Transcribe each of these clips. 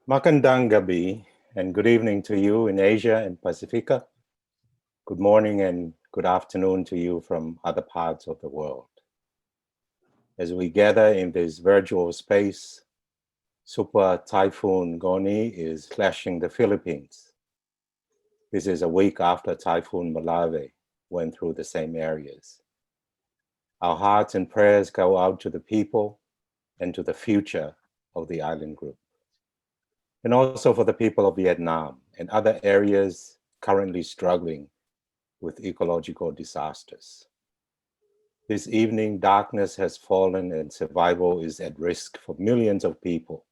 Magandang gabi, and good evening to you in Asia and Pasifika. Good morning and good afternoon to you from other parts of the world. As we gather in this virtual space, Super Typhoon Goni is clashing the Philippines. This is a week after Typhoon Malave went through the same areas. Our hearts and prayers go out to the people and to the future of the island group. And also for the people of Vietnam and other areas currently struggling with ecological disasters. This evening, darkness has fallen and survival is at risk for millions of people.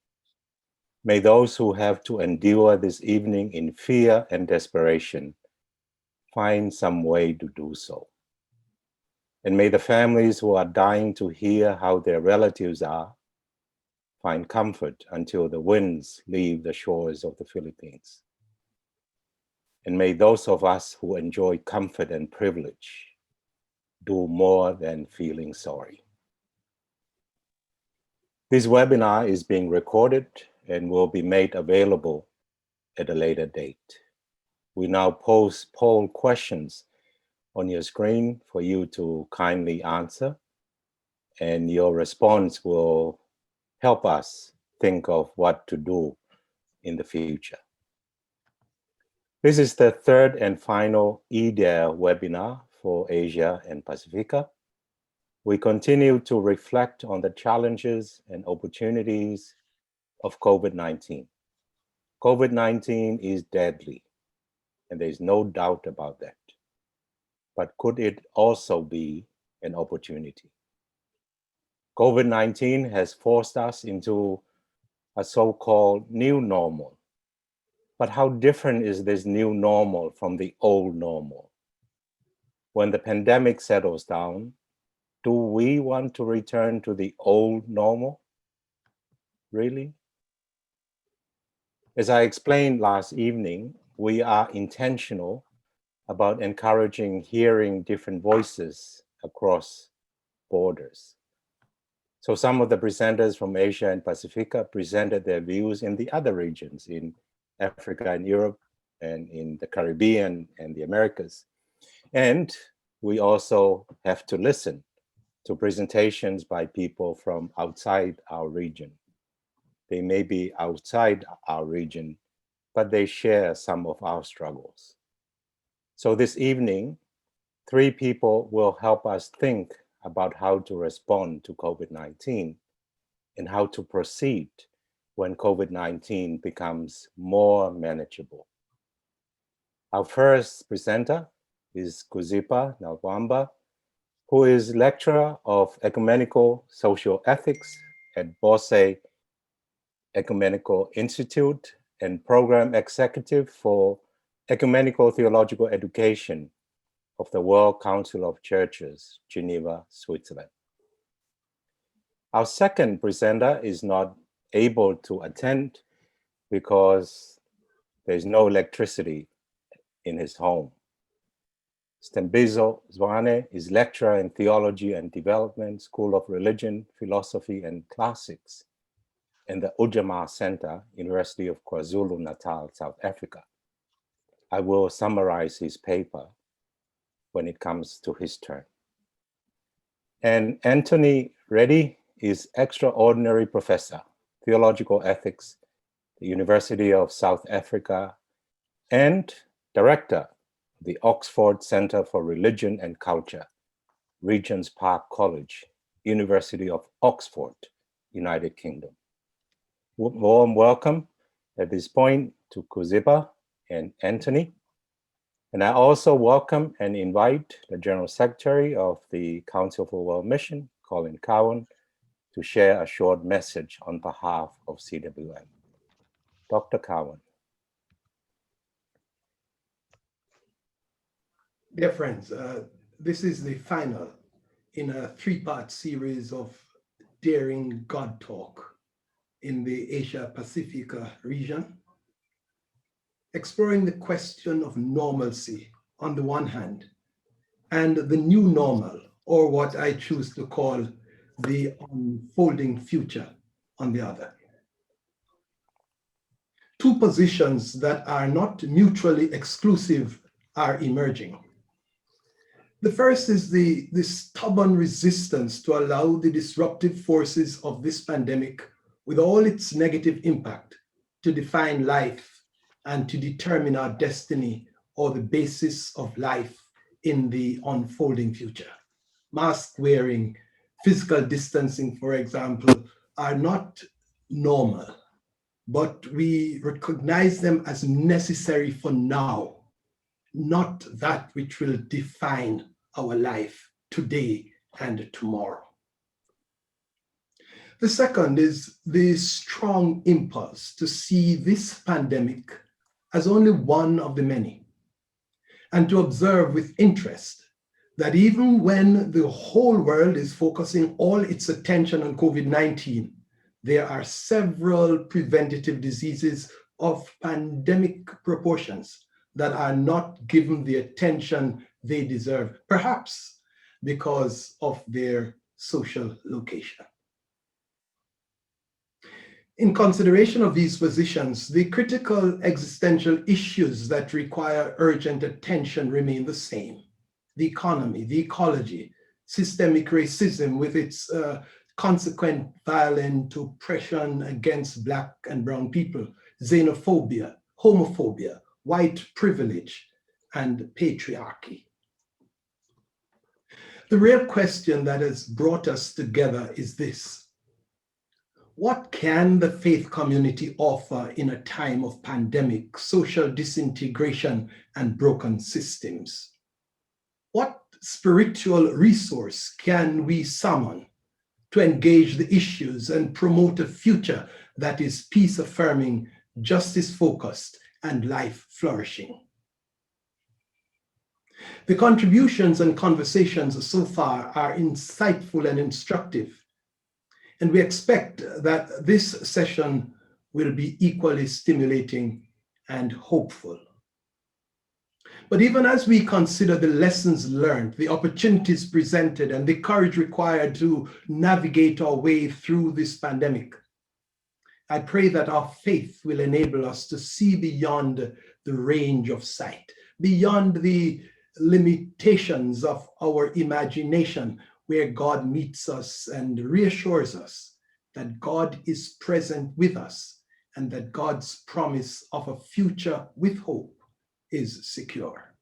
May those who have to endure this evening in fear and desperation find some way to do so. And may the families who are dying to hear how their relatives are find comfort until the winds leave the shores of the Philippines. And may those of us who enjoy comfort and privilege do more than feeling sorry. This webinar is being recorded and will be made available at a later date. We now post poll questions on your screen for you to kindly answer, and your response will help us think of what to do in the future. This is the third and final eDARE webinar for Asia and Pasifika. We continue to reflect on the challenges and opportunities of COVID-19. COVID-19 is deadly, and there's no doubt about that. But could it also be an opportunity? COVID-19 has forced us into a so-called new normal. But how different is this new normal from the old normal? When the pandemic settles down, do we want to return to the old normal? Really? As I explained last evening, we are intentional about encouraging hearing different voices across borders. So some of the presenters from Asia and Pasifika presented their views in the other regions, in Africa and Europe, and in the Caribbean and the Americas. And we also have to listen to presentations by people from outside our region. They may be outside our region, but they share some of our struggles. So this evening, 3 people will help us think about how to respond to COVID-19 and how to proceed when COVID-19 becomes more manageable. Our first presenter is Kuzipa Nalwamba, who is lecturer of ecumenical social ethics at Bose Ecumenical Institute and program executive for ecumenical theological education of the World Council of Churches, Geneva, Switzerland. Our second presenter is not able to attend because there's no electricity in his home. Stembizo Zwane is lecturer in Theology and Development, School of Religion, Philosophy and Classics in the Ujamaa Center, University of KwaZulu-Natal, South Africa. I will summarize his paper when it comes to his turn. And Anthony Reddy is extraordinary professor, theological ethics, the University of South Africa, and director of the Oxford Center for Religion and Culture, Regent's Park College, University of Oxford, United Kingdom. Warm welcome at this point to Kuzipa and Anthony. And I also welcome and invite the General Secretary of the Council for World Mission, Colin Cowan, to share a short message on behalf of CWM. Dr. Cowan. Dear friends, this is the final in a 3-part series of Daring God Talk in the Asia Pasifika region, exploring the question of normalcy on the one hand, and the new normal, or what I choose to call the unfolding future on the other. two positions that are not mutually exclusive are emerging. The first is the stubborn resistance to allow the disruptive forces of this pandemic, with all its negative impact, to define life and to determine our destiny or the basis of life in the unfolding future. Mask wearing, physical distancing, for example, are not normal, but we recognize them as necessary for now, not that which will define our life today and tomorrow. The second is the strong impulse to see this pandemic as only one of the many, and to observe with interest that even when the whole world is focusing all its attention on COVID-19, there are several preventative diseases of pandemic proportions that are not given the attention they deserve, perhaps because of their social location. In consideration of these positions, the critical existential issues that require urgent attention remain the same. The economy, the ecology, systemic racism with its consequent violent oppression against Black and brown people, xenophobia, homophobia, white privilege, and patriarchy. The real question that has brought us together is this: what can the faith community offer in a time of pandemic, social disintegration, and broken systems? What spiritual resource can we summon to engage the issues and promote a future that is peace-affirming, justice-focused, and life-flourishing? The contributions and conversations so far are insightful and instructive, and we expect that this session will be equally stimulating and hopeful. But even as we consider the lessons learned, the opportunities presented, and the courage required to navigate our way through this pandemic, I pray that our faith will enable us to see beyond the range of sight, beyond the limitations of our imagination, where God meets us and reassures us that God is present with us and that God's promise of a future with hope is secure.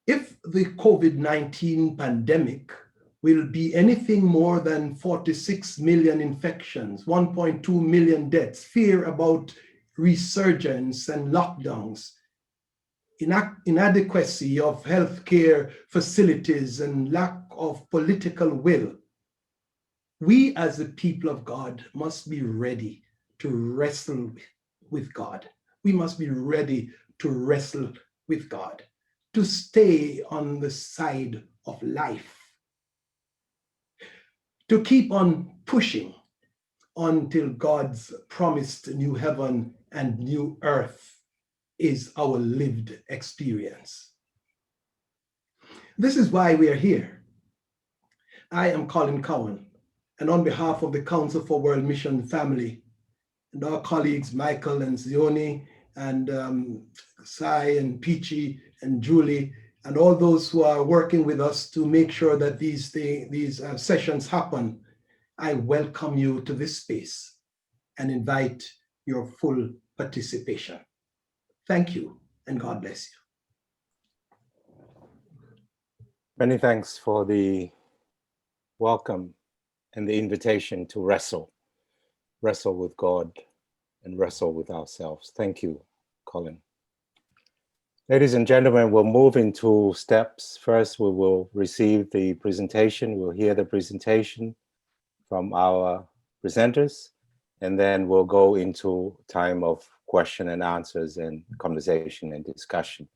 If the COVID-19 pandemic will be anything more than 46 million infections, 1.2 million deaths, fear about resurgence and lockdowns, inadequacy of healthcare facilities, and lack of political will, we as the people of God must be ready to wrestle with God. We must be ready to wrestle with God, to stay on the side of life, to keep on pushing until God's promised new heaven and new earth is our lived experience. This is why we are here. I am Colin Cowan, and on behalf of the Council for World Mission family and our colleagues Michael and Zioni and Sai and Peachy and Julie and all those who are working with us to make sure that these sessions happen, I welcome you to this space and invite your full participation. Thank you, and God bless you. Many thanks for the welcome and the invitation to wrestle with God and wrestle with ourselves. Thank you, Colin. Ladies and gentlemen, we'll move into steps. First, we will receive the presentation. We'll hear the presentation from our presenters, and then we'll go into time of question and answers and conversation and discussion.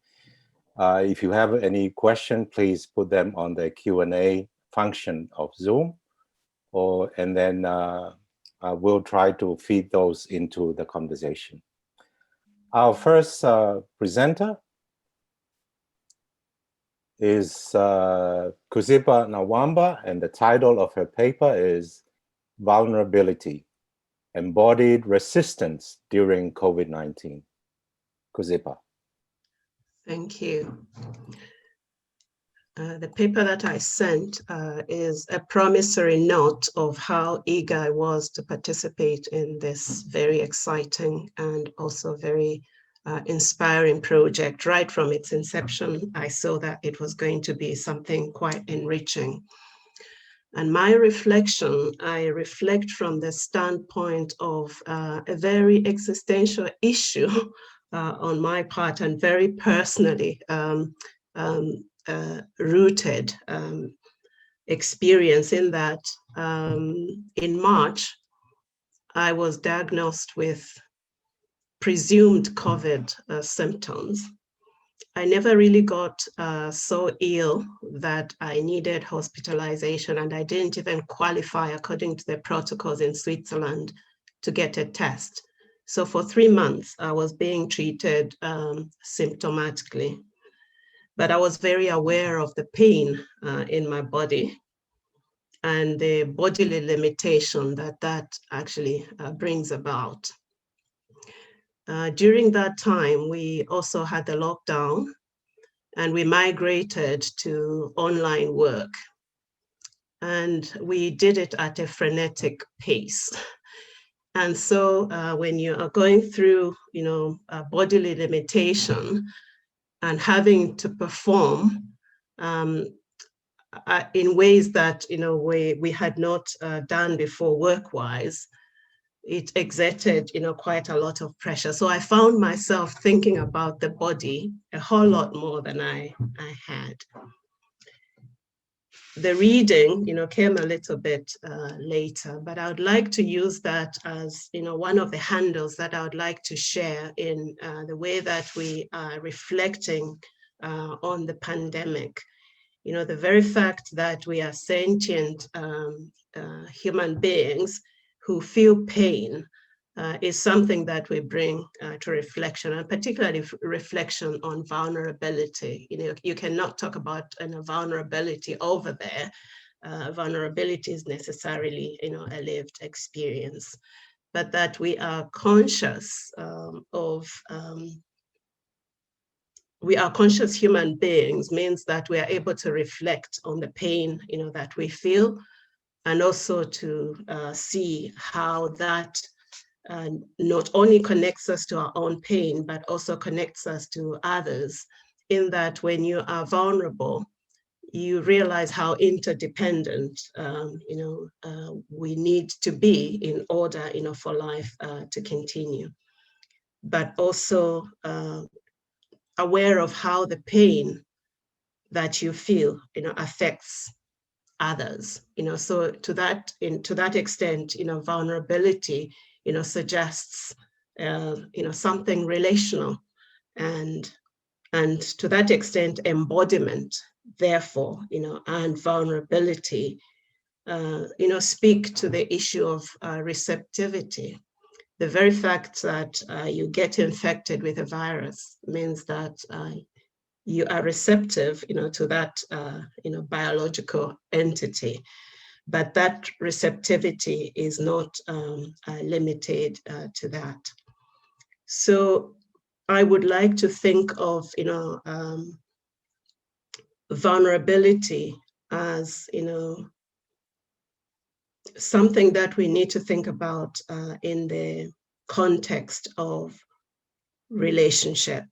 If you have any question, please put them on the Q&A function of Zoom, and then we'll try to feed those into the conversation. Our first presenter is Kuzipa Nawamba, and the title of her paper is Vulnerability, embodied resistance during COVID-19. Kuzipa. Thank you. The paper that I sent is a promissory note of how eager I was to participate in this very exciting and also very inspiring project. Right from its inception, I saw that it was going to be something quite enriching. And my reflection, I reflect from the standpoint of a very existential issue on my part, and very personally rooted experience, in that in March, I was diagnosed with presumed COVID symptoms. I never really got so ill that I needed hospitalization, and I didn't even qualify according to the protocols in Switzerland to get a test. So for 3 months, I was being treated symptomatically, but I was very aware of the pain in my body and the bodily limitation that actually brings about. During that time, we also had the lockdown, and we migrated to online work. And we did it at a frenetic pace. And so when you are going through, bodily limitation and having to perform in ways that, we had not done before work-wise, it exerted, quite a lot of pressure. So I found myself thinking about the body a whole lot more than I had. The reading, came a little bit later, but I would like to use that as, one of the handles that I would like to share in the way that we are reflecting on the pandemic. The very fact that we are sentient human beings who feel pain is something that we bring to reflection, and particularly reflection on vulnerability. You cannot talk about vulnerability over there. Vulnerability is necessarily, a lived experience, but that we are conscious we are conscious human beings means that we are able to reflect on the pain, that we feel, and also to see how that not only connects us to our own pain, but also connects us to others, in that when you are vulnerable, you realize how interdependent we need to be in order for life to continue. But also aware of how the pain that you feel affects others. So to that extent, vulnerability suggests something relational, and to that extent, embodiment, therefore, and vulnerability speak to the issue of receptivity. The very fact that you get infected with a virus means that you are receptive, to that, biological entity. But that receptivity is not limited to that. So I would like to think of, vulnerability as, something that we need to think about in the context of relationship.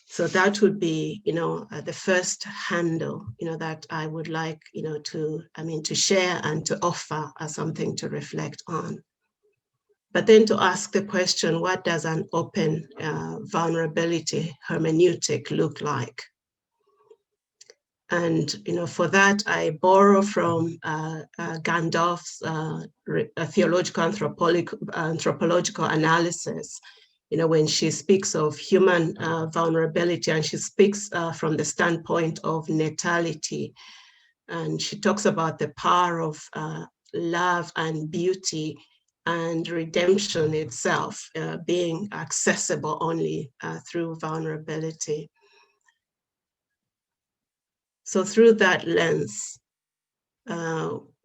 So that would be, the first handle, that I would like, to share and to offer as something to reflect on. But then to ask the question, what does an open vulnerability hermeneutic look like? And, for that, I borrow from Gandalf's theological anthropological analysis, when she speaks of human vulnerability, and she speaks from the standpoint of natality. And she talks about the power of love and beauty and redemption itself being accessible only through vulnerability. So through that lens,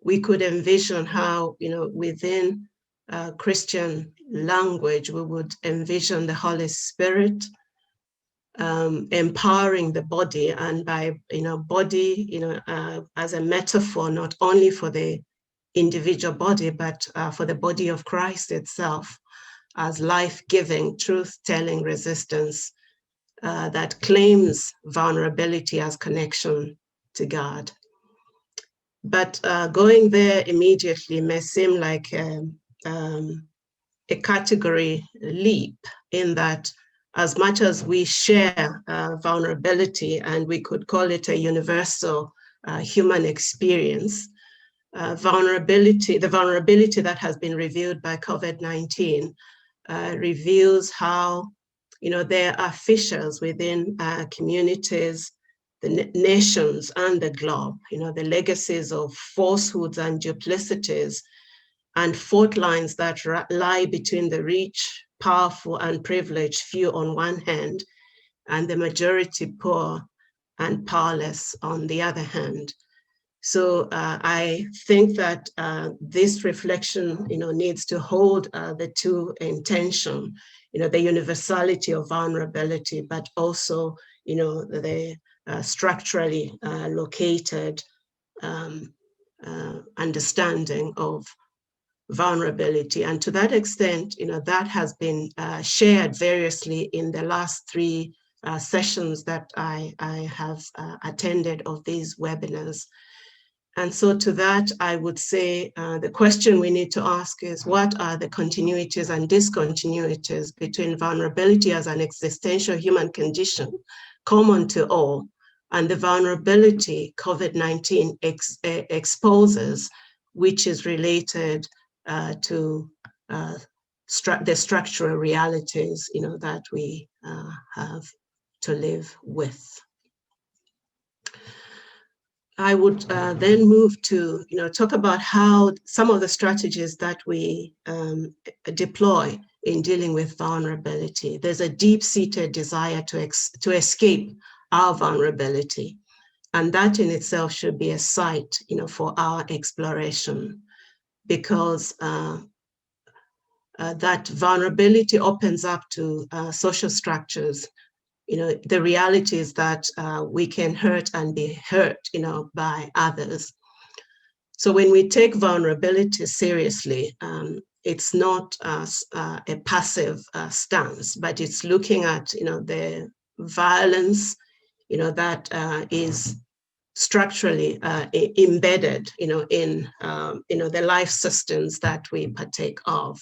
we could envision how, within Christian language, we would envision the Holy Spirit empowering the body, and by body as a metaphor not only for the individual body but for the body of Christ itself, as life-giving, truth-telling resistance that claims vulnerability as connection to God. But going there immediately may seem like a category leap, in that as much as we share vulnerability, and we could call it a universal human experience, the vulnerability that has been revealed by COVID-19 reveals how there are fissures within communities, the nations, and the globe. The legacies of falsehoods and duplicities, and fault lines that lie between the rich, powerful, and privileged few on one hand, and the majority poor and powerless on the other hand. So I think that this reflection, needs to hold the two in tension, the universality of vulnerability, but also, the structurally located understanding of vulnerability. And to that extent, that has been shared variously in the last three sessions that I have attended of these webinars. And so to that, I would say the question we need to ask is, what are the continuities and discontinuities between vulnerability as an existential human condition common to all, and the vulnerability COVID-19 exposes, which is related to the structural realities, that we have to live with. I would then move to, talk about how some of the strategies that we deploy in dealing with vulnerability. There's a deep-seated desire to escape our vulnerability, and that in itself should be a site, for our exploration, because that vulnerability opens up to social structures. The reality is that we can hurt and be hurt, by others. So when we take vulnerability seriously, it's not a passive stance, but it's looking at, the violence, that is structurally embedded, in the life systems that we partake of.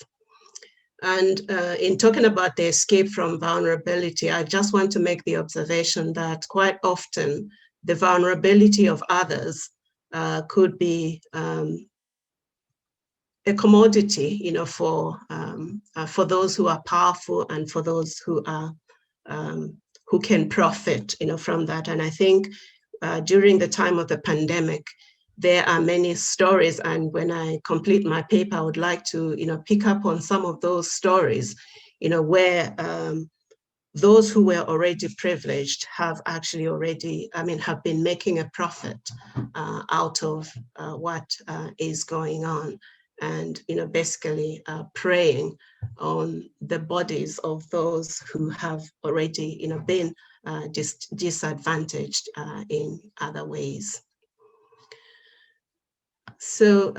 And in talking about the escape from vulnerability, I just want to make the observation that quite often the vulnerability of others could be a commodity, for those who are powerful and for those who are who can profit, from that. And I think during the time of the pandemic, there are many stories, and when I complete my paper, I would like to, pick up on some of those stories, where those who were already privileged have actually already, have been making a profit out of what is going on, and, basically preying on the bodies of those who have already, been disadvantaged in other ways. So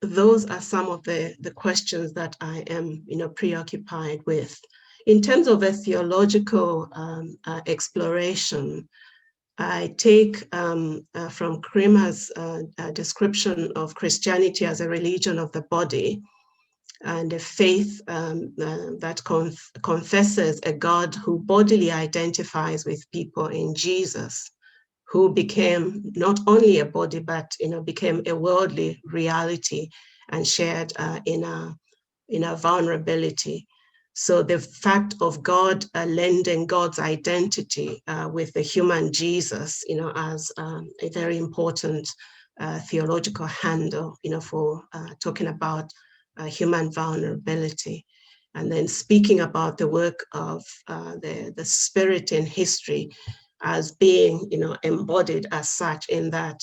those are some of the questions that I am, preoccupied with. In terms of a theological exploration, I take from Kramer's description of Christianity as a religion of the body, and a faith that confesses a God who bodily identifies with people in Jesus, who became not only a body, but became a worldly reality and shared in our vulnerability. So the fact of God lending God's identity with the human Jesus, as a very important theological handle, for talking about human vulnerability. And then speaking about the work of the Spirit in history as being, embodied as such, in that,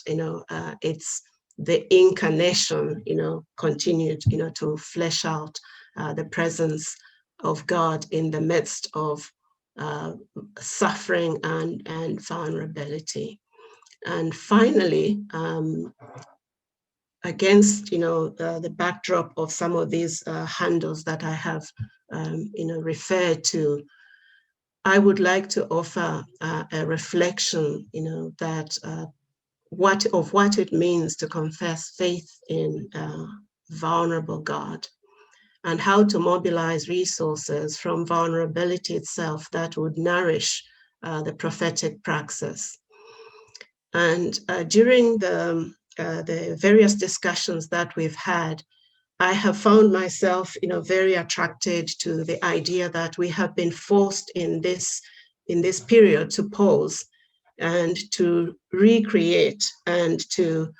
it's the incarnation, continued, to flesh out the presence of God in the midst of suffering and vulnerability. And finally, against the backdrop of some of these handles that I have referred to, I would like to offer a reflection, that what it means to confess faith in vulnerable God, and how to mobilize resources from vulnerability itself that would nourish the prophetic praxis. And during the various discussions that we've had, I have found myself, very attracted to the idea that we have been forced in this period to pause and to recreate and to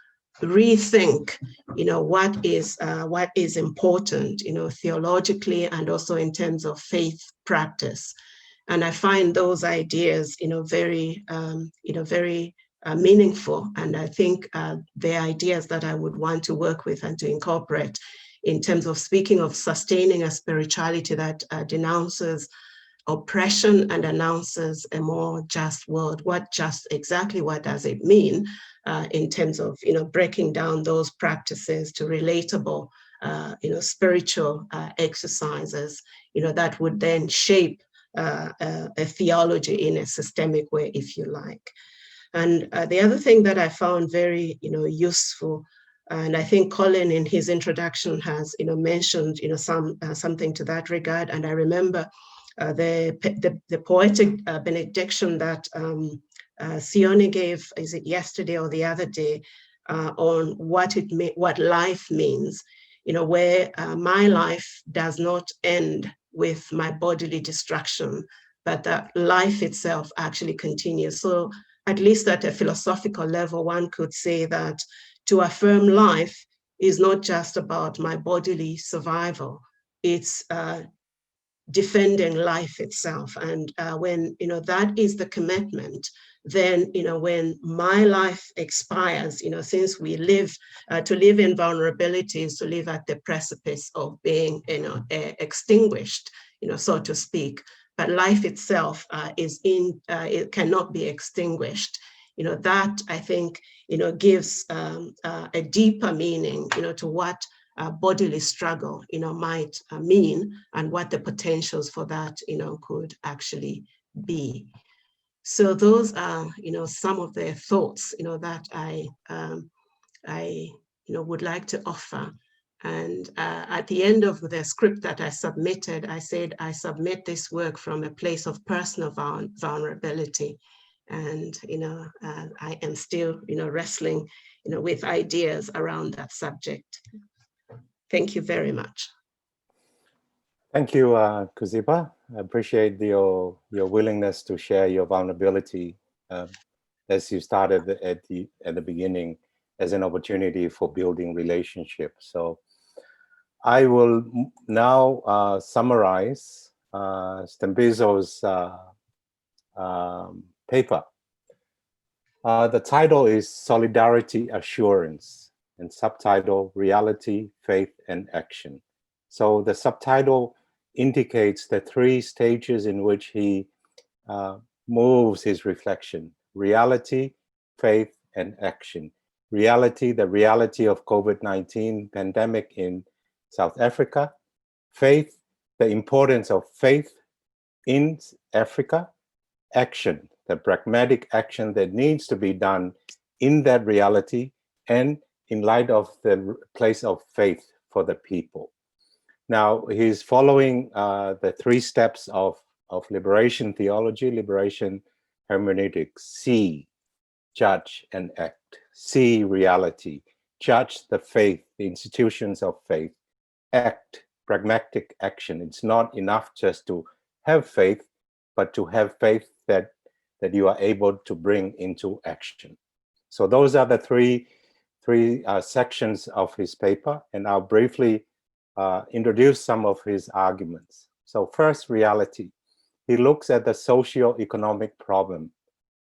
rethink, what is important, theologically and also in terms of faith practice. And I find those ideas, very, very meaningful. And I think the ideas that I would want to work with and to incorporate in terms of speaking of sustaining a spirituality that denounces oppression and announces a more just world. Exactly what does it mean in terms of, breaking down those practices to relatable, spiritual exercises, that would then shape a theology in a systemic way, if you like. And the other thing that I found very, useful, and I think Colin in his introduction has, mentioned, something to that regard. And I remember the poetic benediction that Sione gave, is it yesterday or the other day, on what life means, where my life does not end with my bodily destruction, but that life itself actually continues. So at least at a philosophical level, one could say that to affirm life is not just about my bodily survival, it's defending life itself. And when that is the commitment, then when my life expires, since we live to live in vulnerability is to live at the precipice of being extinguished, so to speak. But life itself it cannot be extinguished. That I think gives a deeper meaning to what bodily struggle might mean, and what the potentials for that could actually be. So those are some of the thoughts that I would like to offer. And at the end of the script that I submitted, I said I submit this work from a place of personal vulnerability. And I am still wrestling with ideas around that subject. Thank you very much. Thank you, Kuziba. I appreciate your willingness to share your vulnerability as you started at the beginning as an opportunity for building relationships. So I will now summarize Stembizo's paper. The title is Solidarity Assurance, and subtitle Reality, Faith, and Action. So the subtitle indicates the three stages in which he moves his reflection: reality, faith, and action. Reality, the reality of COVID-19 pandemic in South Africa. Faith, the importance of faith in Africa. Action, the pragmatic action that needs to be done in that reality and in light of the place of faith for the people. Now, he's following the three steps of liberation theology, liberation hermeneutic. See, judge, and act. See reality, judge the faith, the institutions of faith. Act, pragmatic action. It's not enough just to have faith, but to have faith that you are able to bring into action. So those are the three sections of his paper, and I'll briefly introduce some of his arguments. So first, reality. He looks at the socio-economic problem.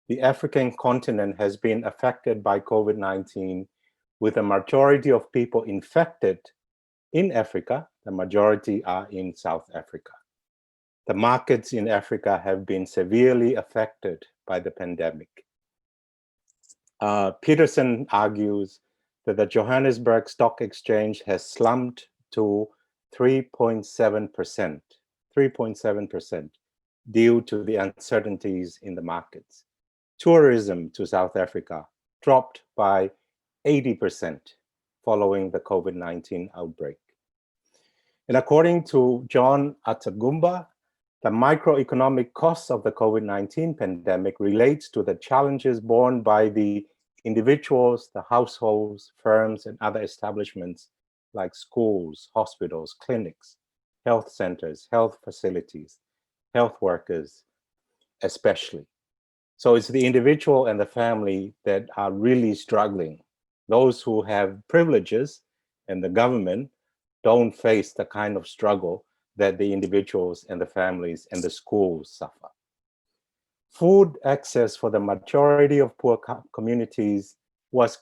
The African continent has been affected by COVID-19 with a majority of people infected in Africa, the majority are in South Africa. The markets in Africa have been severely affected by the pandemic. Peterson argues that the Johannesburg Stock Exchange has slumped to 3.7% due to the uncertainties in the markets. Tourism to South Africa dropped by 80% following the COVID-19 outbreak. And according to John Atagumba, the microeconomic costs of the COVID-19 pandemic relates to the challenges borne by the individuals, the households, firms, and other establishments like schools, hospitals, clinics, health centers, health facilities, health workers, especially. So it's the individual and the family that are really struggling. Those who have privileges and the government don't face the kind of struggle that the individuals and the families and the schools suffer. Food access for the majority of poor communities is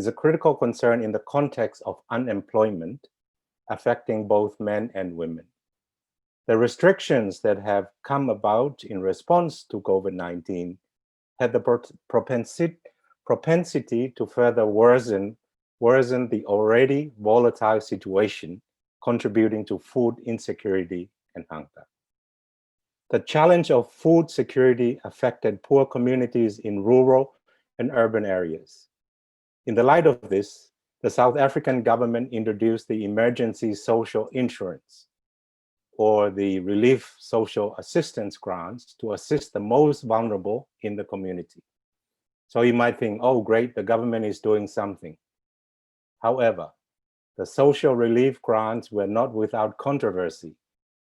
a critical concern in the context of unemployment affecting both men and women. The restrictions that have come about in response to COVID-19 had the propensity to further worsen the already volatile situation, contributing to food insecurity and hunger. The challenge of food security affected poor communities in rural and urban areas. In the light of this, the South African government introduced the Emergency Social Insurance, or the Relief Social Assistance grants, to assist the most vulnerable in the community. So you might think, oh great, the government is doing something. However, the social relief grants were not without controversy,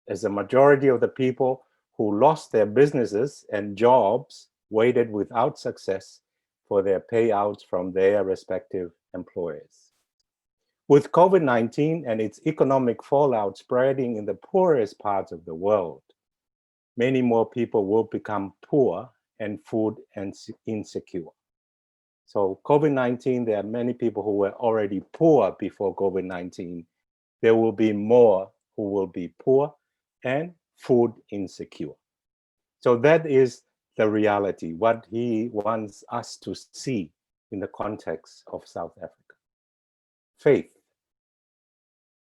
as the majority of the people who lost their businesses and jobs waited without success for their payouts from their respective employers. With COVID-19 and its economic fallout spreading in the poorest parts of the world, many more people will become poor and food insecure. So COVID-19, there are many people who were already poor before COVID-19. There will be more who will be poor and food insecure. So that is the reality, what he wants us to see in the context of South Africa. Faith.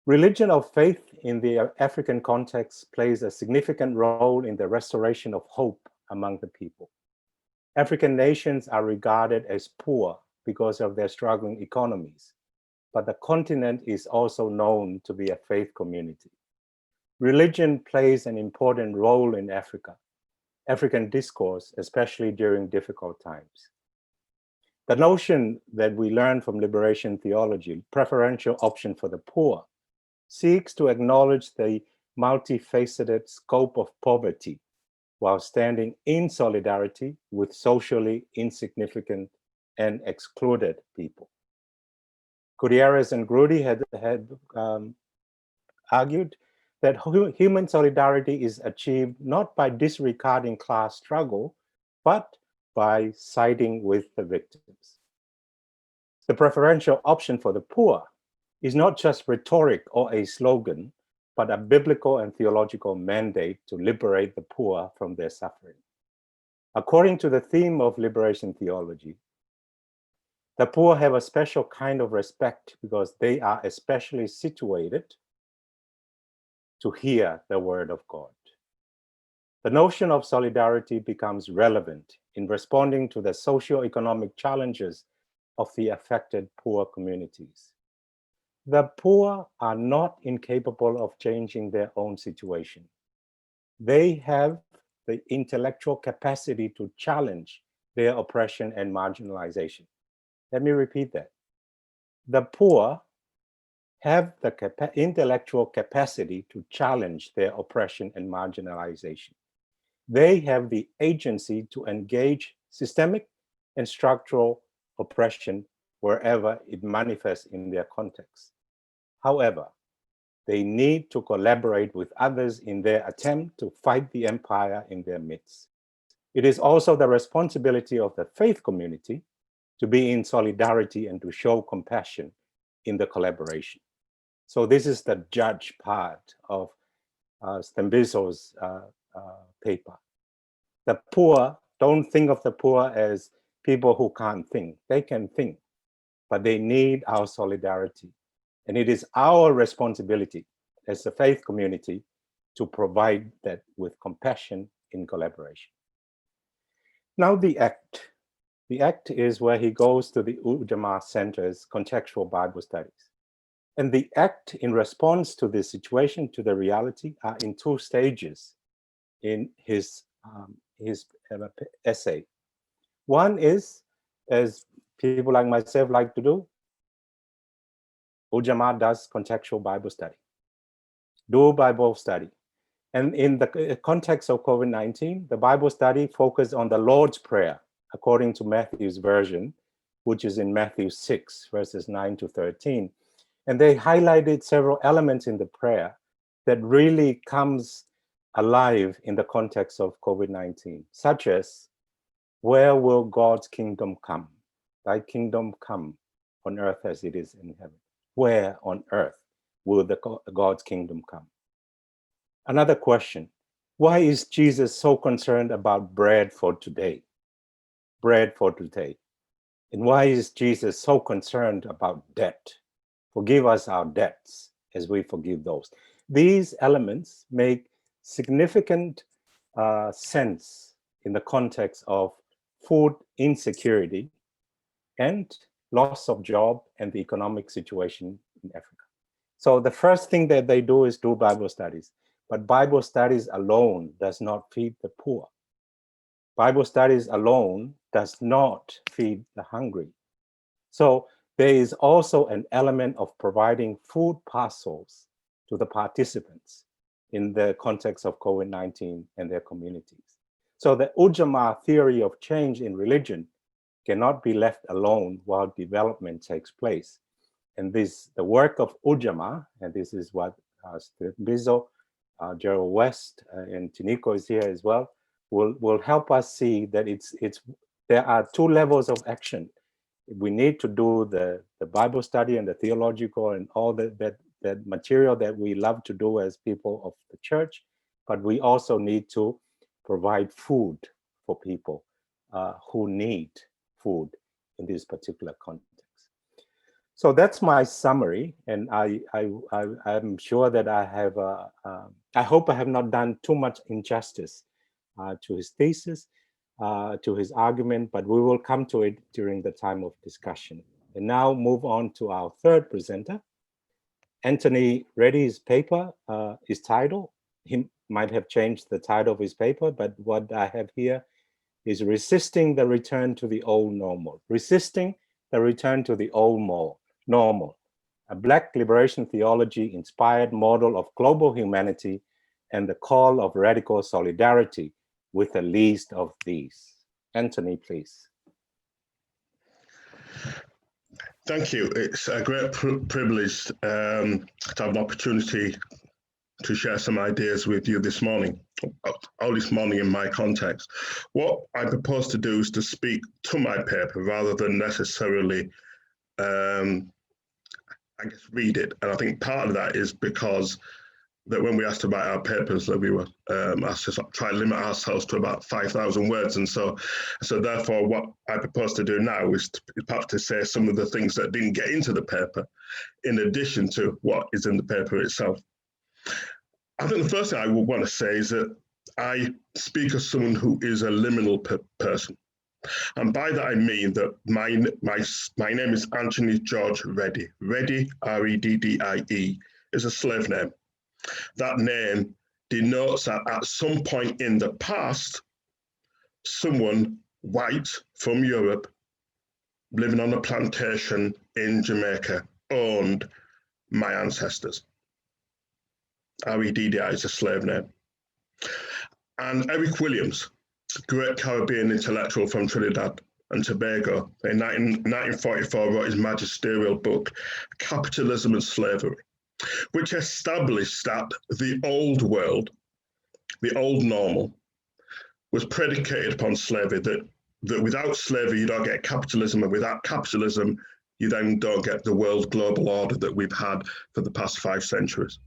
Religion of faith in the African context plays a significant role in the restoration of hope among the people. African nations are regarded as poor because of their struggling economies, but the continent is also known to be a faith community. Religion plays an important role in African discourse, especially during difficult times. The notion that we learn from liberation theology, preferential option for the poor, seeks to acknowledge the multifaceted scope of poverty while standing in solidarity with socially insignificant and excluded people. Gutierrez and Grudy had argued that human solidarity is achieved not by disregarding class struggle, but by siding with the victims. The preferential option for the poor is not just rhetoric or a slogan, but a biblical and theological mandate to liberate the poor from their suffering. According to the theme of liberation theology, the poor have a special kind of respect because they are especially situated to hear the word of God. The notion of solidarity becomes relevant in responding to the socio-economic challenges of the affected poor communities. The poor are not incapable of changing their own situation. They have the intellectual capacity to challenge their oppression and marginalization. Let me repeat that. The poor have the intellectual capacity to challenge their oppression and marginalization. They have the agency to engage systemic and structural oppression wherever it manifests in their context. However, they need to collaborate with others in their attempt to fight the empire in their midst. It is also the responsibility of the faith community to be in solidarity and to show compassion in the collaboration. So this is the judge part of Stembiso's paper. The poor, don't think of the poor as people who can't think. They can think, but they need our solidarity. And it is our responsibility as a faith community to provide that with compassion in collaboration. Now the act. The act is where he goes to the Ujamaa Center's contextual Bible studies. And the act in response to the situation, to the reality, are in two stages in his essay. One is, as people like myself like to do, Ujamaa does contextual Bible study. Do Bible study. And in the context of COVID-19, the Bible study focused on the Lord's Prayer, according to Matthew's version, which is in Matthew 6, verses 9 to 13. And they highlighted several elements in the prayer that really comes alive in the context of COVID-19, such as, where will God's kingdom come? Thy kingdom come on earth as it is in heaven. Where on earth will God's kingdom come? Another question, why is Jesus so concerned about bread for today? Bread for today. And why is Jesus so concerned about debt? Forgive us our debts as we forgive those. These elements make significant sense in the context of food insecurity and loss of job and the economic situation in Africa. So the first thing that they do is do Bible studies. But Bible studies alone does not feed the poor. Bible studies alone does not feed the hungry. So there is also an element of providing food parcels to the participants in the context of COVID-19 and their communities. So the Ujamaa theory of change in religion cannot be left alone while development takes place. And the work of Ujamaa, and this is what Bizo, Gerald West, and Tiniko is here as well, will help us see that there are two levels of action. We need to do the Bible study and the theological and all that material that we love to do as people of the church, but we also need to provide food for people who need food in this particular context. So that's my summary, and I'm sure that I hope I have not done too much injustice to his thesis, to his argument, but we will come to it during the time of discussion. And now move on to our third presenter. Anthony Reddy's paper is titled, he might have changed the title of his paper, but what I have here is Resisting the Return to the Old Normal. Resisting the Return to the Old Normal, a Black liberation theology inspired model of global humanity and the call of radical solidarity with the least of these. Anthony, please. Thank you. It's a great privilege to have an opportunity to share some ideas with you this morning, or this morning in my context. What I propose to do is to speak to my paper rather than necessarily, I guess, read it. And I think part of that is because that when we asked to write our papers, that we were asked to try to limit ourselves to about 5,000 words. And so therefore, what I propose to do now is perhaps to say some of the things that didn't get into the paper, in addition to what is in the paper itself. I think the first thing I would want to say is that I speak as someone who is a liminal person. And by that, I mean that my name is Anthony George Reddy. Reddy, R-E-D-D-I-E, is a slave name. That name denotes that at some point in the past, someone white from Europe living on a plantation in Jamaica owned my ancestors. R-E-D-D-I is a slave name. And Eric Williams, great Caribbean intellectual from Trinidad and Tobago, in 1944 wrote his magisterial book, Capitalism and Slavery, which established that the old world, the old normal, was predicated upon slavery, that that without slavery, you don't get capitalism, and without capitalism, you then don't get the world global order that we've had for the past 5 centuries.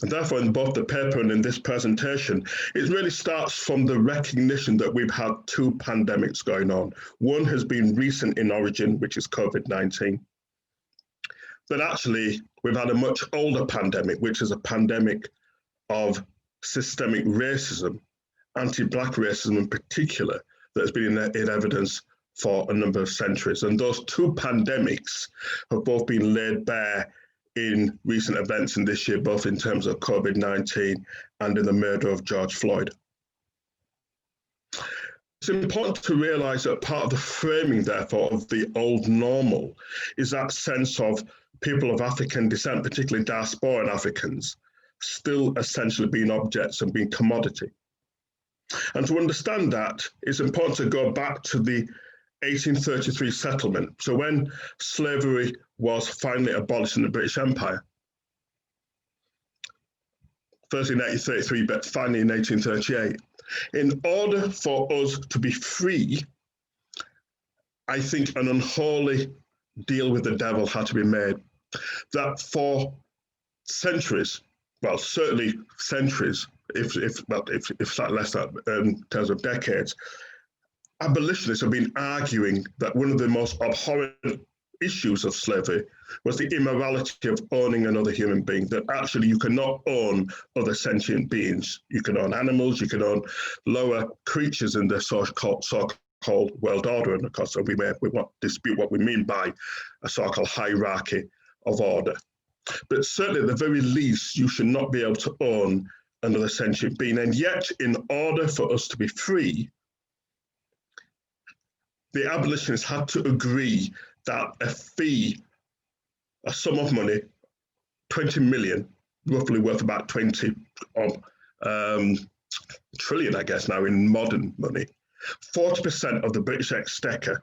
And therefore, in both the paper and in this presentation, it really starts from the recognition that we've had 2 pandemics going on. One has been recent in origin, which is COVID-19. But actually, we've had a much older pandemic, which is a pandemic of systemic racism, anti-Black racism in particular, that has been in evidence for a number of centuries. And those 2 pandemics have both been laid bare in recent events in this year, both in terms of COVID-19 and in the murder of George Floyd. It's important to realize that part of the framing, therefore, of the old normal is that sense of people of African descent, particularly diasporan Africans, still essentially being objects and being commodity. And to understand that, it's important to go back to the 1833 settlement. So when slavery was finally abolished in the British Empire, first in 1833, but finally in 1838, in order for us to be free, I think an unholy deal with the devil had to be made. That for centuries, well, certainly centuries, if slightly less than in terms of decades, abolitionists have been arguing that one of the most abhorrent issues of slavery was the immorality of owning another human being, that actually you cannot own other sentient beings. You can own animals, you can own lower creatures in the so-called world order, and of course we won't dispute what we mean by a so-called hierarchy of order. But certainly at the very least, you should not be able to own another sentient being. And yet, in order for us to be free, the abolitionists had to agree that a fee, a sum of money, 20 million, roughly worth about 20 trillion, I guess now in modern money, 40% of the British Exchequer,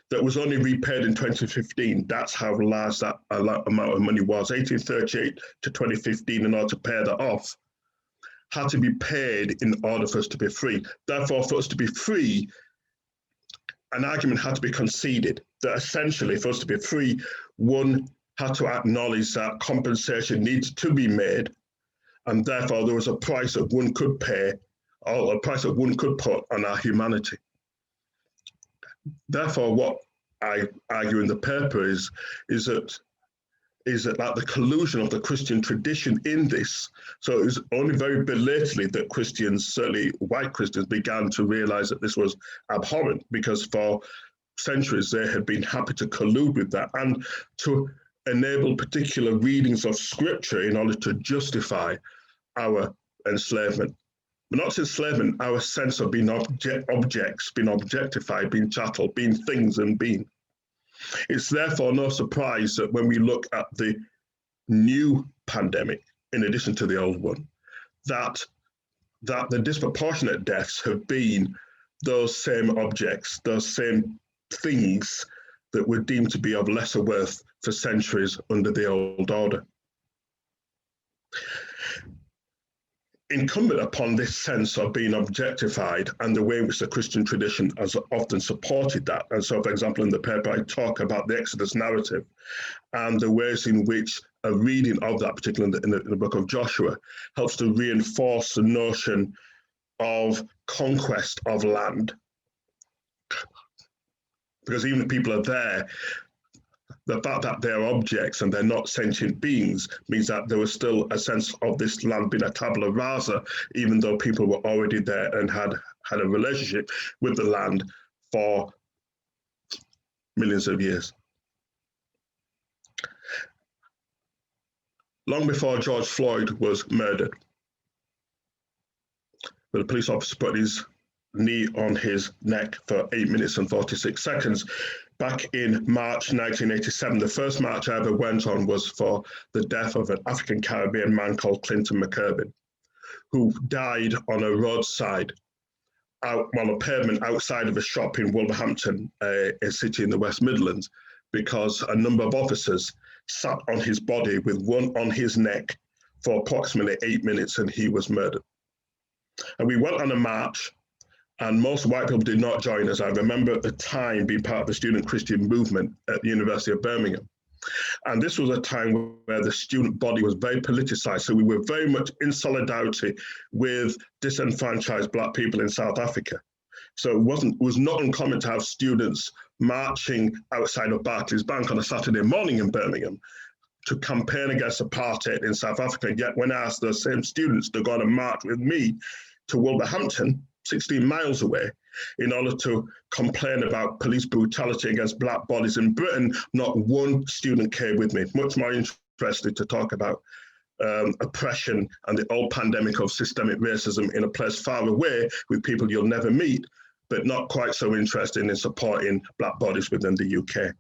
that was only repaid in 2015. That's how large that amount of money was. 1838 to 2015, in order to pay that off, had to be paid in order for us to be free. Therefore, for us to be free, an argument had to be conceded that essentially for us to be free, one had to acknowledge that compensation needs to be made, and therefore there was a price that one could pay, or a price that one could put on our humanity. Therefore, what I argue in the paper is that like the collusion of the Christian tradition in this. So it was only very belatedly that Christians, certainly white Christians, began to realize that this was abhorrent, because for centuries they had been happy to collude with that and to enable particular readings of scripture in order to justify our enslavement. But not enslavement, our sense of being objects, being objectified, being chattel, being things and being. It's therefore no surprise that when we look at the new pandemic, in addition to the old one, that the disproportionate deaths have been those same objects, those same things that were deemed to be of lesser worth for centuries under the old order. Incumbent upon this sense of being objectified and the way in which the Christian tradition has often supported that. And so, for example, in the paper, I talk about the Exodus narrative and the ways in which a reading of that, particularly in the book of Joshua, helps to reinforce the notion of conquest of land. Because even if people are there, the fact that they're objects and they're not sentient beings means that there was still a sense of this land being a tabula rasa, even though people were already there and had a relationship with the land for millions of years. Long before George Floyd was murdered, the police officer put his knee on his neck for 8 minutes and 46 seconds. Back in March 1987, the first march I ever went on was for the death of an African Caribbean man called Clinton McKervin, who died on a roadside, on a pavement outside of a shop in Wolverhampton, a city in the West Midlands, because a number of officers sat on his body with one on his neck for approximately 8 minutes, and he was murdered. And we went on a march, And most white people did not join us. I remember at the time being part of the student Christian movement at the University of Birmingham. And this was a time where the student body was very politicized. So we were very much in solidarity with disenfranchised Black people in South Africa. So it was not uncommon to have students marching outside of Barclays Bank on a Saturday morning in Birmingham to campaign against apartheid in South Africa. Yet when I asked those same students to go on a march with me to Wolverhampton, 16 miles away, in order to complain about police brutality against Black bodies in Britain, not one student came with me. Much more interested to talk about oppression and the old pandemic of systemic racism in a place far away with people you'll never meet, but not quite so interested in supporting Black bodies within the UK.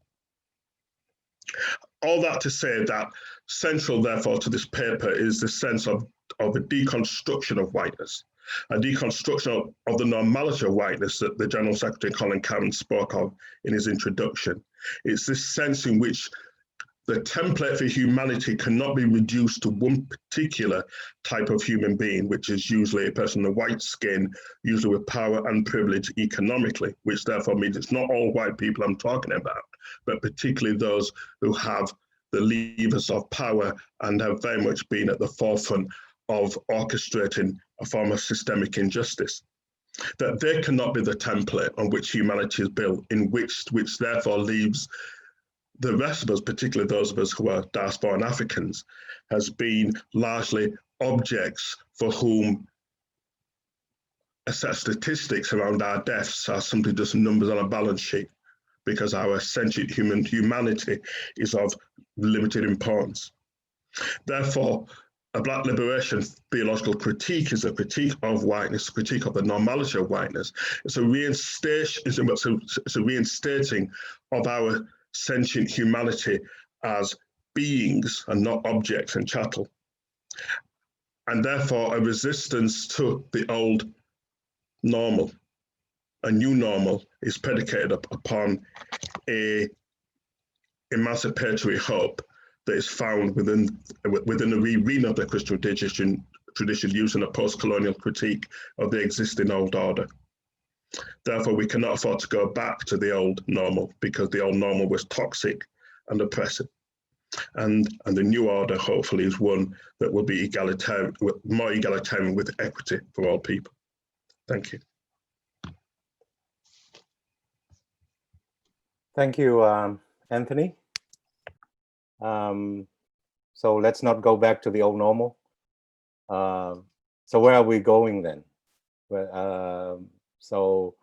All that to say that central, therefore, to this paper is the sense of a deconstruction of whiteness, a deconstruction of the normality of whiteness that the General Secretary Colin Cameron spoke of in his introduction. It's this sense in which the template for humanity cannot be reduced to one particular type of human being, which is usually a person with white skin, usually with power and privilege economically, which therefore means it's not all white people I'm talking about, but particularly those who have the levers of power and have very much been at the forefront of orchestrating a form of systemic injustice. That they cannot be the template on which humanity is built, in which therefore leaves the rest of us, particularly those of us who are diasporan Africans, has been largely objects for whom a set of statistics around our deaths are simply just numbers on a balance sheet, because our sentient humanity is of limited importance. Therefore, a Black liberation theological critique is a critique of whiteness, a critique of the normality of whiteness. It's a reinstating of our sentient humanity as beings and not objects and chattel. And therefore a resistance to the old normal. A new normal is predicated upon a emancipatory hope that is found within the arena of the Christian tradition using a post-colonial critique of the existing old order. Therefore, we cannot afford to go back to the old normal, because the old normal was toxic and oppressive. And the new order, hopefully, is one that will be egalitarian, more egalitarian with equity for all people. Thank you. Thank you, Anthony. So let's not go back to the old normal. So where are we going then? So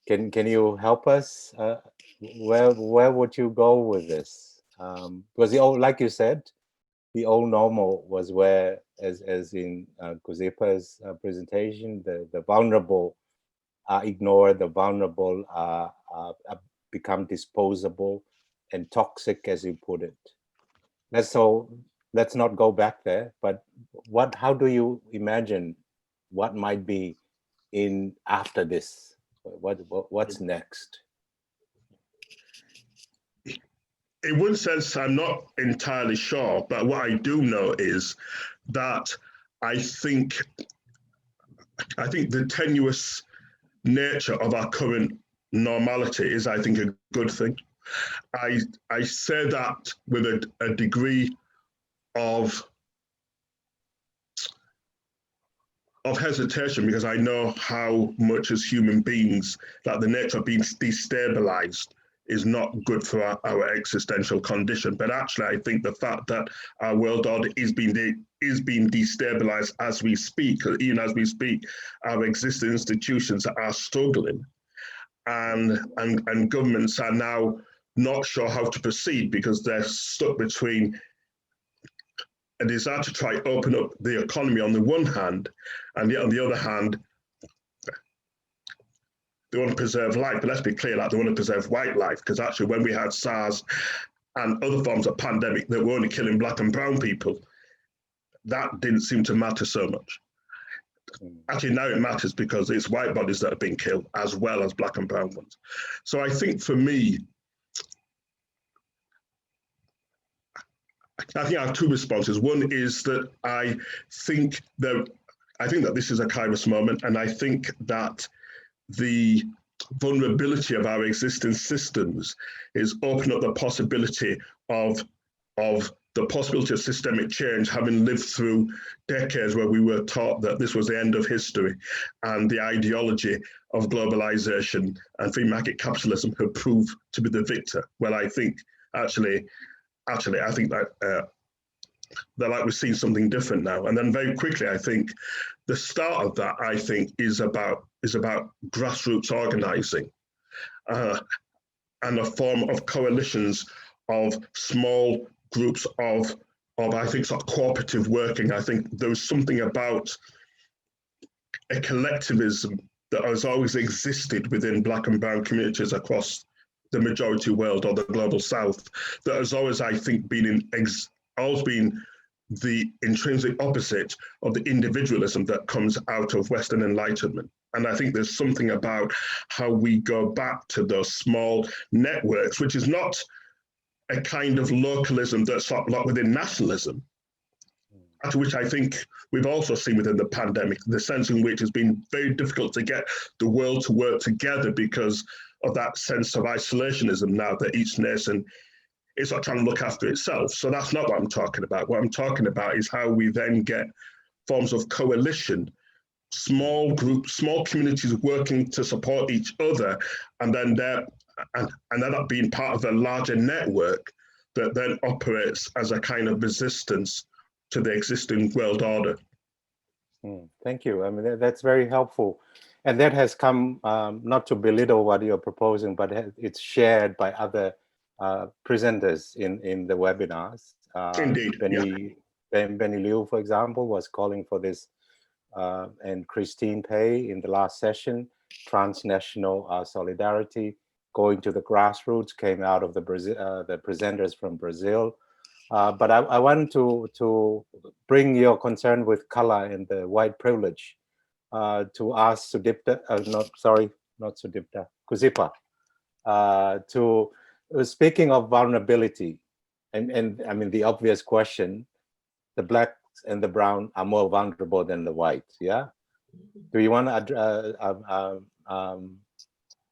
can you help us? Where would you go with this? Because the old, like you said, the old normal was where, as in Kuzipa's presentation, the vulnerable are ignored, the vulnerable are become disposable and toxic, as you put it. Let's not go back there. But how do you imagine what might be in after this? What's next? In one sense, I'm not entirely sure, but what I do know is that I think the tenuous nature of our current normality is, I think, a good thing. I say that with a degree of hesitation, because I know how much as human beings that the nature of being destabilized is not good for our existential condition. But actually, I think the fact that our world order is being destabilized as we speak, even as we speak, our existing institutions are struggling, and governments are now not sure how to proceed because they're stuck between a desire to try open up the economy on the one hand, and yet on the other hand, they want to preserve life. But let's be clear, that they want to preserve white life, because actually when we had SARS and other forms of pandemic that were only killing Black and brown people, that didn't seem to matter so much. Actually, now it matters because it's white bodies that have been killed as well as Black and brown ones. So I think for me, I think I have two responses. One is that I think that this is a Kairos moment, and I think that the vulnerability of our existing systems is open up the possibility of the possibility of systemic change, having lived through decades where we were taught that this was the end of history, and the ideology of globalization and free market capitalism have proved to be the victor. Well, I think actually, I think that like we're seeing something different now. And then very quickly, I think the start of that, I think, is about grassroots organizing and a form of coalitions of small groups of I think sort of cooperative working. I think there's something about a collectivism that has always existed within Black and brown communities across the majority world or the global South that has always, I think, always been the intrinsic opposite of the individualism that comes out of Western Enlightenment. And I think there's something about how we go back to those small networks, which is not a kind of localism that's sort of within nationalism, which I think we've also seen within the pandemic, the sense in which it's been very difficult to get the world to work together because of that sense of isolationism now that each nation is sort of trying to look after itself. So that's not what I'm talking about. What I'm talking about is how we then get forms of coalition, small groups, small communities working to support each other, and then that being part of a larger network that then operates as a kind of resistance to the existing world order. Thank you. I mean, that's very helpful. And that has come, not to belittle what you're proposing, but it's shared by other presenters in the webinars. Indeed. Benny Liu, for example, was calling for this, and Christine Pei in the last session, transnational solidarity, going to the grassroots, came out of the presenters from Brazil. But I want to bring your concern with color and the white privilege to ask Sudipta, not Sudipta, Kuzipa, to speaking of vulnerability, and I mean the obvious question, the blacks and the brown are more vulnerable than the white, yeah? Do you want to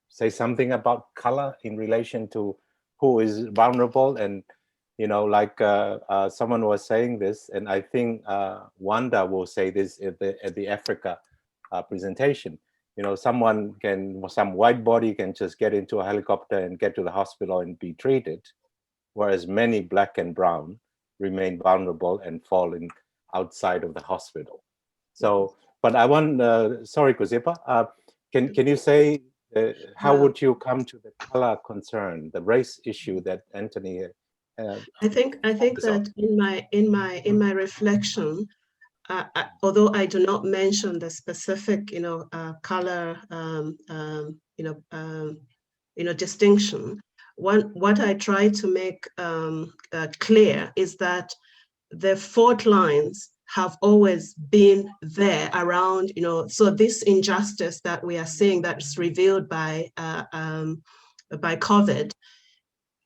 say something about color in relation to who is vulnerable? And you know, like someone was saying this, and I think Wanda will say this at the Africa presentation. You know, some white body can just get into a helicopter and get to the hospital and be treated, whereas many black and brown remain vulnerable and falling outside of the hospital. So, but I want, sorry, Kuzipa, can you say how would you come to the color concern, the race issue that Anthony? I think that in my reflection, although I do not mention the specific, color, distinction, what I try to make clear is that the fault lines have always been there around, so this injustice that we are seeing that's revealed by COVID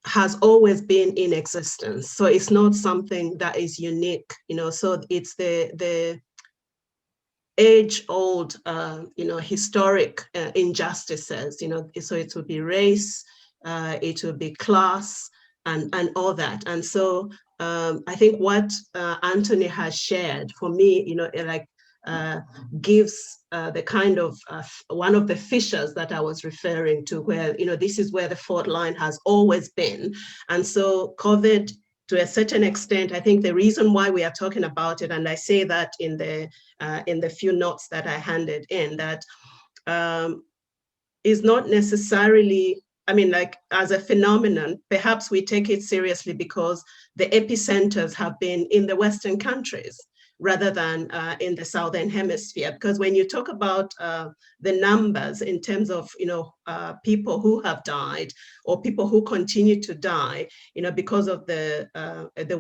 has always been in existence. So it's not something that is unique, so it's the age-old, historic injustices, so it would be race, it would be class, and all that. And so I think what Anthony has shared for me, gives the kind of one of the fissures that I was referring to, where this is where the fault line has always been. And so COVID, to a certain extent, I think the reason why we are talking about it, and I say that in the few notes that I handed in, that is not necessarily, I mean, like as a phenomenon, perhaps we take it seriously because the epicenters have been in the Western countries rather than in the Southern Hemisphere. Because when you talk about the numbers in terms of, people who have died or people who continue to die, because of the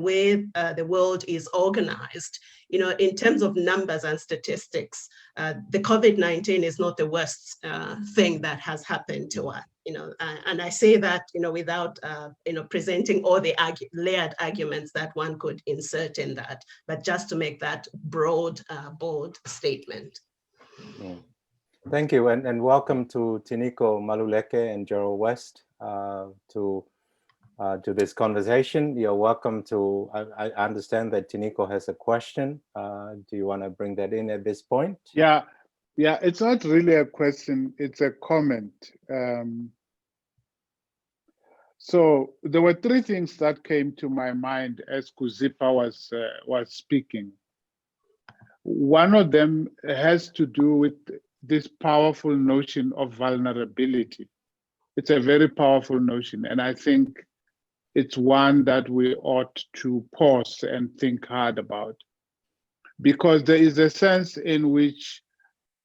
way the world is organized, in terms of numbers and statistics, the COVID-19 is not the worst thing that has happened to us. And I say that, without, presenting all the layered arguments that one could insert in that, but just to make that broad, bold statement. Thank you, and welcome to Tiniko Maluleke and Gerald West to this conversation. You're welcome to, I understand that Tiniko has a question. Do you want to bring that in at this point? Yeah, it's not really a question, it's a comment. So there were three things that came to my mind as Kuzipa was speaking. One of them has to do with this powerful notion of vulnerability. It's a very powerful notion, and I think it's one that we ought to pause and think hard about. Because there is a sense in which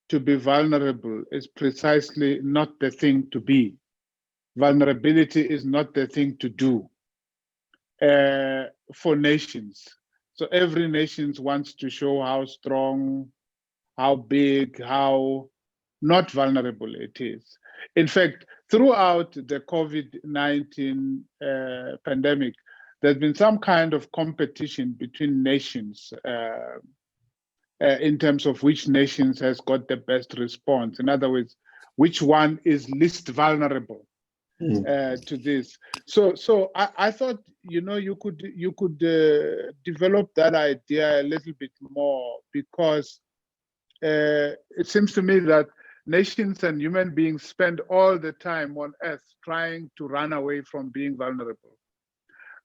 to be vulnerable is precisely not the thing to be. Vulnerability is not the thing to do for nations. So every nation wants to show how strong, how big, how not vulnerable it is. In fact, throughout the COVID-19 pandemic, there's been some kind of competition between nations in terms of which nations has got the best response. In other words, which one is least vulnerable to this. So I thought, you could develop that idea a little bit more, because it seems to me that nations and human beings spend all the time on earth trying to run away from being vulnerable,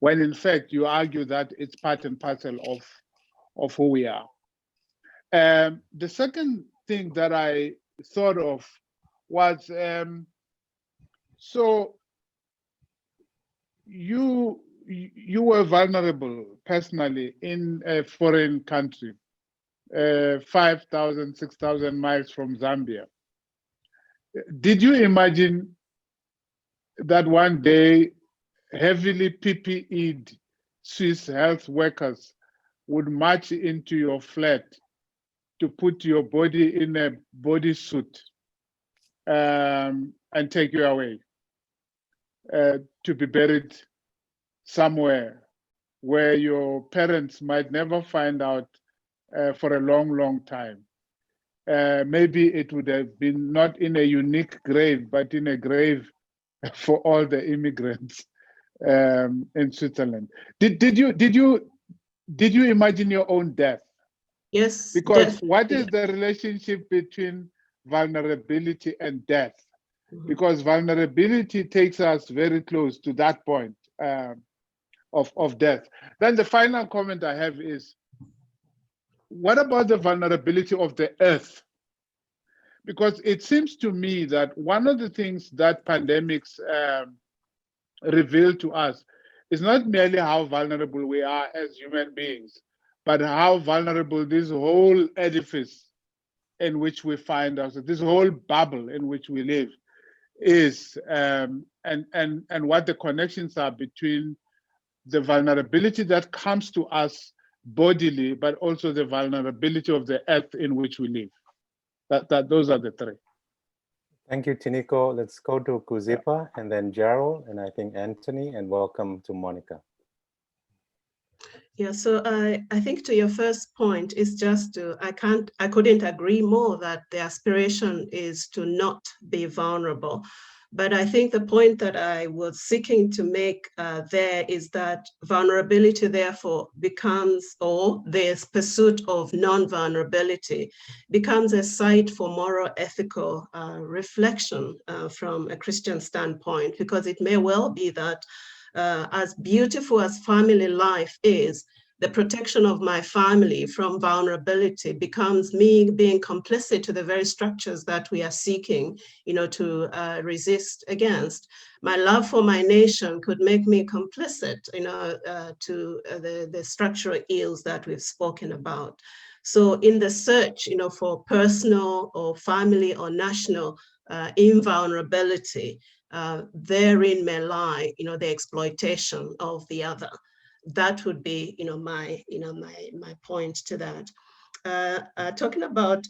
when in fact you argue that it's part and parcel of who we are. The second thing that I thought of was, so you were vulnerable personally in a foreign country, 5,000, 6,000 miles from Zambia. Did you imagine that one day heavily PPE'd Swiss health workers would march into your flat to put your body in a bodysuit and take you away to be buried somewhere where your parents might never find out for a long, long time? Maybe it would have been not in a unique grave, but in a grave for all the immigrants in Switzerland. Did you imagine your own death? Yes. Because what is the relationship between vulnerability and death? Because vulnerability takes us very close to that point of death. Then the final comment I have is, what about the vulnerability of the earth? Because it seems to me that one of the things that pandemics reveal to us is not merely how vulnerable we are as human beings, but how vulnerable this whole edifice in which we find ourselves, this whole bubble in which we live is, and what the connections are between the vulnerability that comes to us bodily, but also the vulnerability of the earth in which we live. Those are the three. Thank you, Tiniko. Let's go to Kuzipa and then Gerald, and I think Anthony, and welcome to Monica. Yeah, so I think to your first point is just I couldn't agree more that the aspiration is to not be vulnerable. But I think the point that I was seeking to make there is that vulnerability therefore becomes, or this pursuit of non-vulnerability becomes a site for moral ethical reflection from a Christian standpoint, because it may well be that as beautiful as family life is, the protection of my family from vulnerability becomes me being complicit to the very structures that we are seeking, to resist against. My love for my nation could make me complicit, to the structural ills that we've spoken about. So in the search, for personal or family or national invulnerability, therein may lie, the exploitation of the other. That would be, my point to that. Talking about,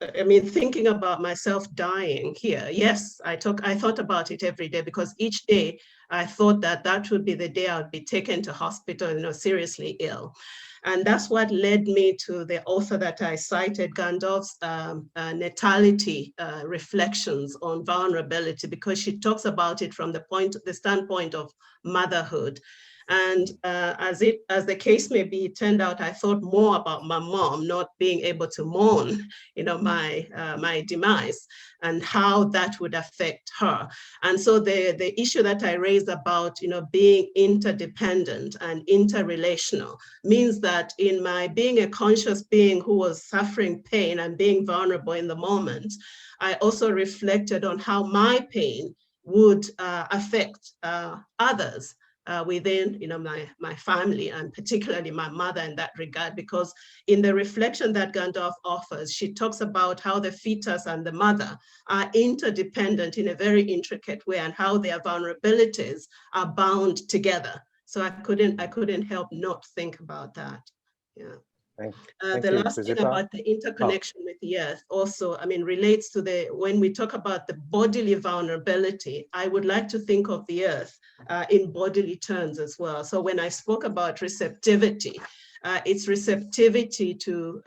thinking about myself dying here. Yes, I thought about it every day, because each day I thought that would be the day I would be taken to hospital, seriously ill. And that's what led me to the author that I cited, Gandalf's natality reflections on vulnerability, because she talks about it from the standpoint of motherhood. And as the case may be, it turned out I thought more about my mom not being able to mourn, my demise, and how that would affect her. And so the issue that I raised about, being interdependent and interrelational means that in my being a conscious being who was suffering pain and being vulnerable in the moment, I also reflected on how my pain would affect others within my family, and particularly my mother in that regard, because in the reflection that Gandalf offers, she talks about how the fetus and the mother are interdependent in a very intricate way, and how their vulnerabilities are bound together. So I couldn't help not think about that. Yeah. Thank the you, last thing Kuzipa. about the interconnection with the earth also, relates to when we talk about the bodily vulnerability, I would like to think of the earth in bodily terms as well. So when I spoke about receptivity, it's receptivity to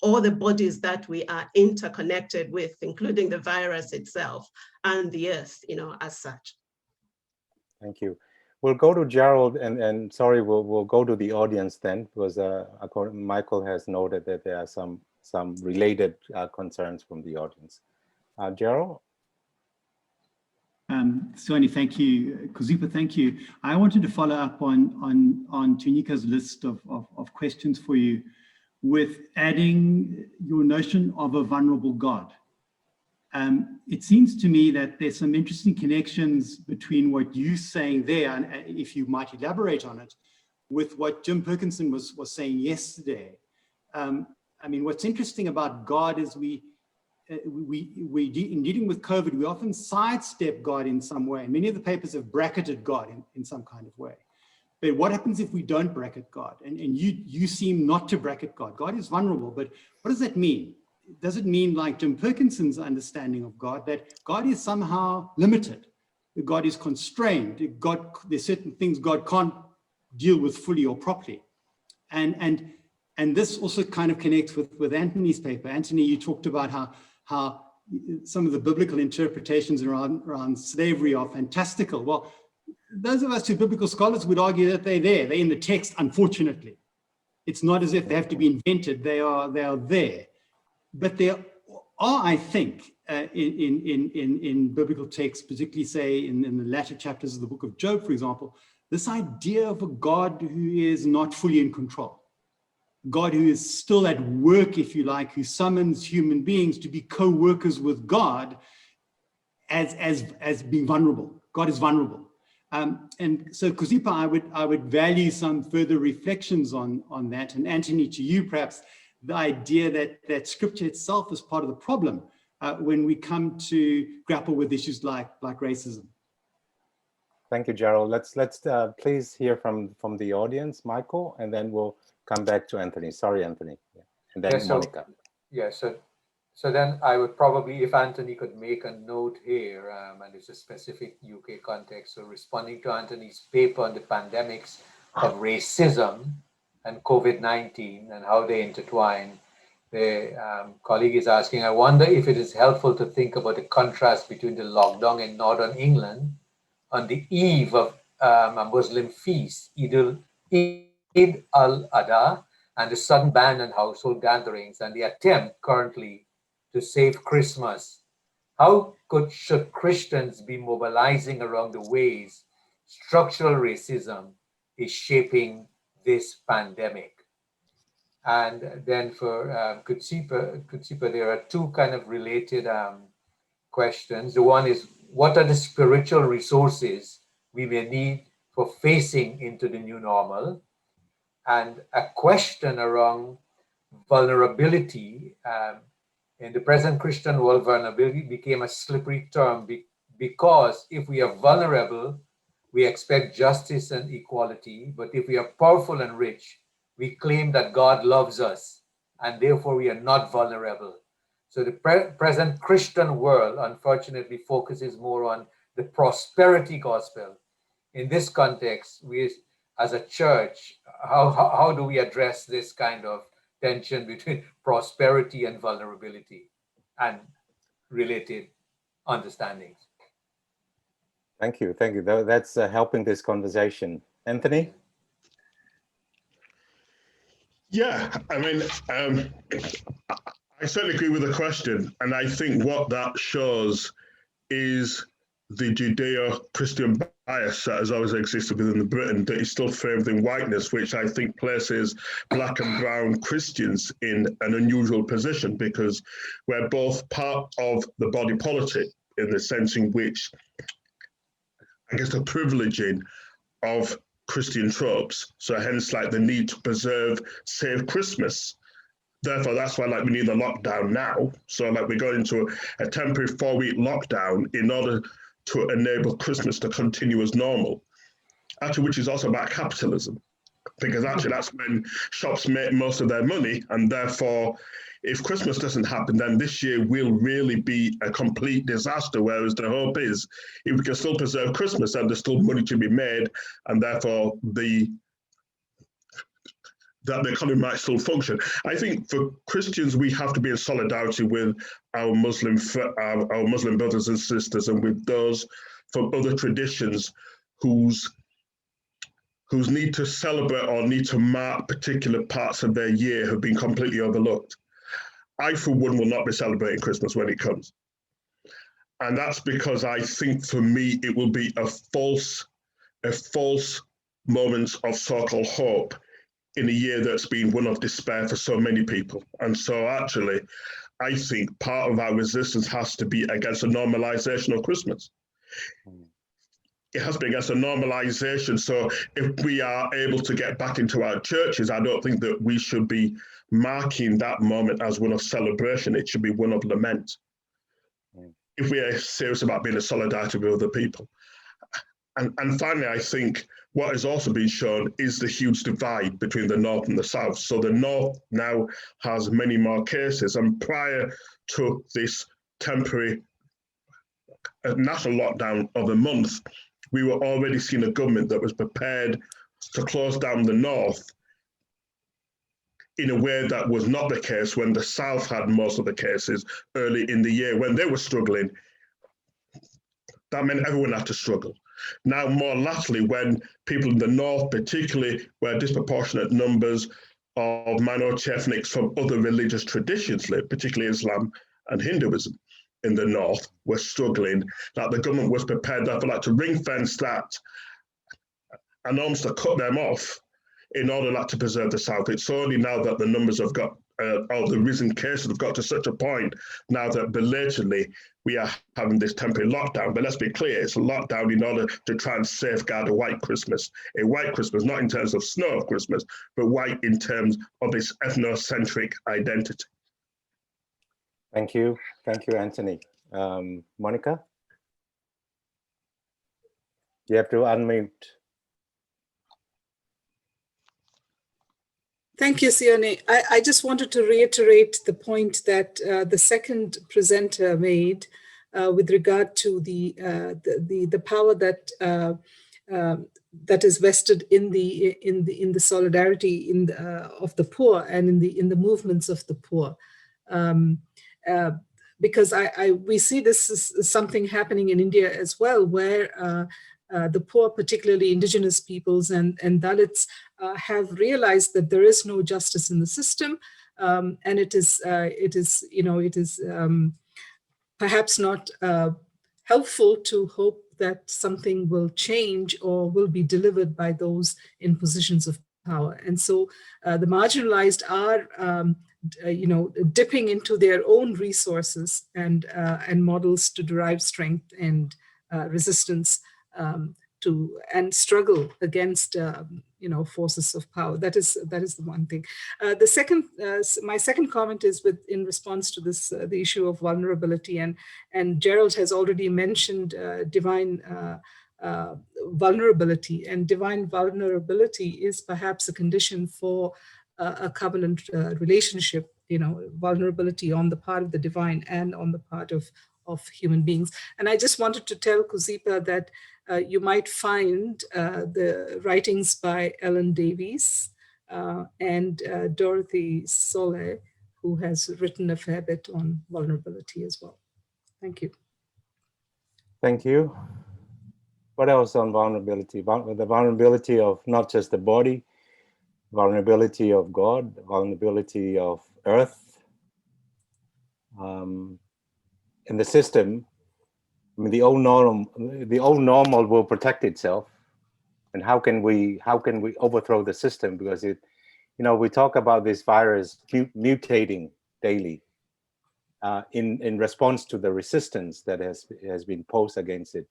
all the bodies that we are interconnected with, including the virus itself and the earth, as such. Thank you. We'll go to Gerald, and sorry, we'll go to the audience then, because Michael has noted that there are some related concerns from the audience. Gerald? Sony, thank you. Kuzipa, thank you. I wanted to follow up on Tunika's list of questions for you, with adding your notion of a vulnerable God. It seems to me that there's some interesting connections between what you're saying there, and if you might elaborate on it, with what Jim Perkinson was saying yesterday. What's interesting about God is in dealing with COVID, we often sidestep God in some way. Many of the papers have bracketed God in some kind of way. But what happens if we don't bracket God? And you seem not to bracket God. God is vulnerable, but what does that mean? Does it mean, like Jim Perkinson's understanding of God, that God is somehow limited? That God is constrained? There's certain things God can't deal with fully or properly. And this also kind of connects with Anthony's paper. Anthony, you talked about how some of the biblical interpretations around slavery are fantastical. Well, those of us who are biblical scholars would argue that they're there. They're in the text, unfortunately. It's not as if they have to be invented. They are there. But there are, I think, in biblical texts, particularly say in the latter chapters of the book of Job, for example, this idea of a God who is not fully in control. God who is still at work, if you like, who summons human beings to be co-workers with God as being vulnerable. God is vulnerable. And so, Kuzipa, I would value some further reflections on that. And Anthony, to you, perhaps, the idea that scripture itself is part of the problem when we come to grapple with issues like racism. Thank you, Gerald. Let's please hear from the audience, Michael, and then we'll come back to Anthony. Sorry, Anthony. And then Monica. So then I would probably, if Anthony could make a note here, and it's a specific UK context, so responding to Anthony's paper on the pandemics of racism and COVID-19 and how they intertwine. The colleague is asking, I wonder if it is helpful to think about the contrast between the lockdown in Northern England on the eve of a Muslim feast, Eid al-Adha, and the sudden ban on household gatherings and the attempt currently to save Christmas. How should Christians be mobilizing around the ways structural racism is shaping this pandemic? And then for Kuzipa, there are two kind of related questions. The one is, what are the spiritual resources we may need for facing into the new normal? And a question around vulnerability. In the present Christian world, vulnerability became a slippery term because if we are vulnerable, we expect justice and equality. But if we are powerful and rich, we claim that God loves us, and therefore we are not vulnerable. So the present Christian world, unfortunately, focuses more on the prosperity gospel. In this context, we as a church how do we address this kind of tension between prosperity and vulnerability and related understandings? Thank you. Thank you. That's helping this conversation. Anthony? Yeah, I mean, I certainly agree with the question. And I think what that shows is the Judeo-Christian bias that has always existed within Britain that is still framed in whiteness, which I think places black and brown Christians in an unusual position because we're both part of the body politic in the sense in which, I guess, the privileging of Christian tropes. So hence like the need to preserve, save Christmas. Therefore, that's why like we need a lockdown now. So like we're going into a temporary 4-week lockdown in order to enable Christmas to continue as normal. Actually, which is also about capitalism, because actually that's when shops make most of their money. And therefore, if Christmas doesn't happen, then this year will really be a complete disaster. Whereas the hope is if we can still preserve Christmas, then there's still money to be made. And therefore that the economy might still function. I think for Christians, we have to be in solidarity with our Muslim brothers and sisters and with those from other traditions whose need to celebrate or need to mark particular parts of their year have been completely overlooked. I, for one, will not be celebrating Christmas when it comes. And that's because I think for me, it will be a false moment of so-called hope in a year that's been one of despair for so many people. And so actually, I think part of our resistance has to be against a normalization of Christmas. It has been against a normalization. So if we are able to get back into our churches, I don't think that we should be marking that moment as one of celebration. It should be one of lament. If we are serious about being in solidarity with other people. And finally, I think what has also been shown is the huge divide between the North and the South. So the North now has many more cases. And prior to this temporary national lockdown of a month, we were already seeing a government that was prepared to close down the North in a way that was not the case when the South had most of the cases early in the year. When they were struggling, that meant everyone had to struggle. Now, more latterly, when people in the North, particularly where disproportionate numbers of minority ethnics from other religious traditions live, particularly Islam and Hinduism in the North, were struggling, that the government was prepared, therefore, to ring-fence that and almost to cut them off in order to preserve the South. It's only now that the numbers have got, or the recent cases have got to such a point now that belatedly we are having this temporary lockdown. But let's be clear, it's a lockdown in order to try and safeguard a white Christmas. A white Christmas, not in terms of snow of Christmas, but white in terms of its ethnocentric identity. Thank you. Thank you, Anthony. Monica? You have to unmute. Thank you, Sione. I just wanted to reiterate the point that the second presenter made with regard to the power that that is vested in the solidarity of the poor and in the movements of the poor. Because we see this is something happening in India as well, where the poor, particularly indigenous peoples and Dalits, have realized that there is no justice in the system, and it is perhaps not helpful to hope that something will change or will be delivered by those in positions of power. And so the marginalized are dipping into their own resources and models to derive strength and resistance and struggle against forces of power. That is the one thing. The second, my second comment is in response to this the issue of vulnerability, and Gerald has already mentioned divine vulnerability, and divine vulnerability is perhaps a condition for a covenant relationship. Vulnerability on the part of the divine and on the part of human beings. And I just wanted to tell Kuzipa that you might find the writings by Ellen Davies and Dorothy Solé, who has written a fair bit on vulnerability as well. Thank you. Thank you. What else on vulnerability? The vulnerability of not just the body, vulnerability of God, vulnerability of earth, and the system. I mean, the old normal will protect itself. And how can we overthrow the system? Because we talk about this virus mutating daily in response to the resistance that has been posed against it.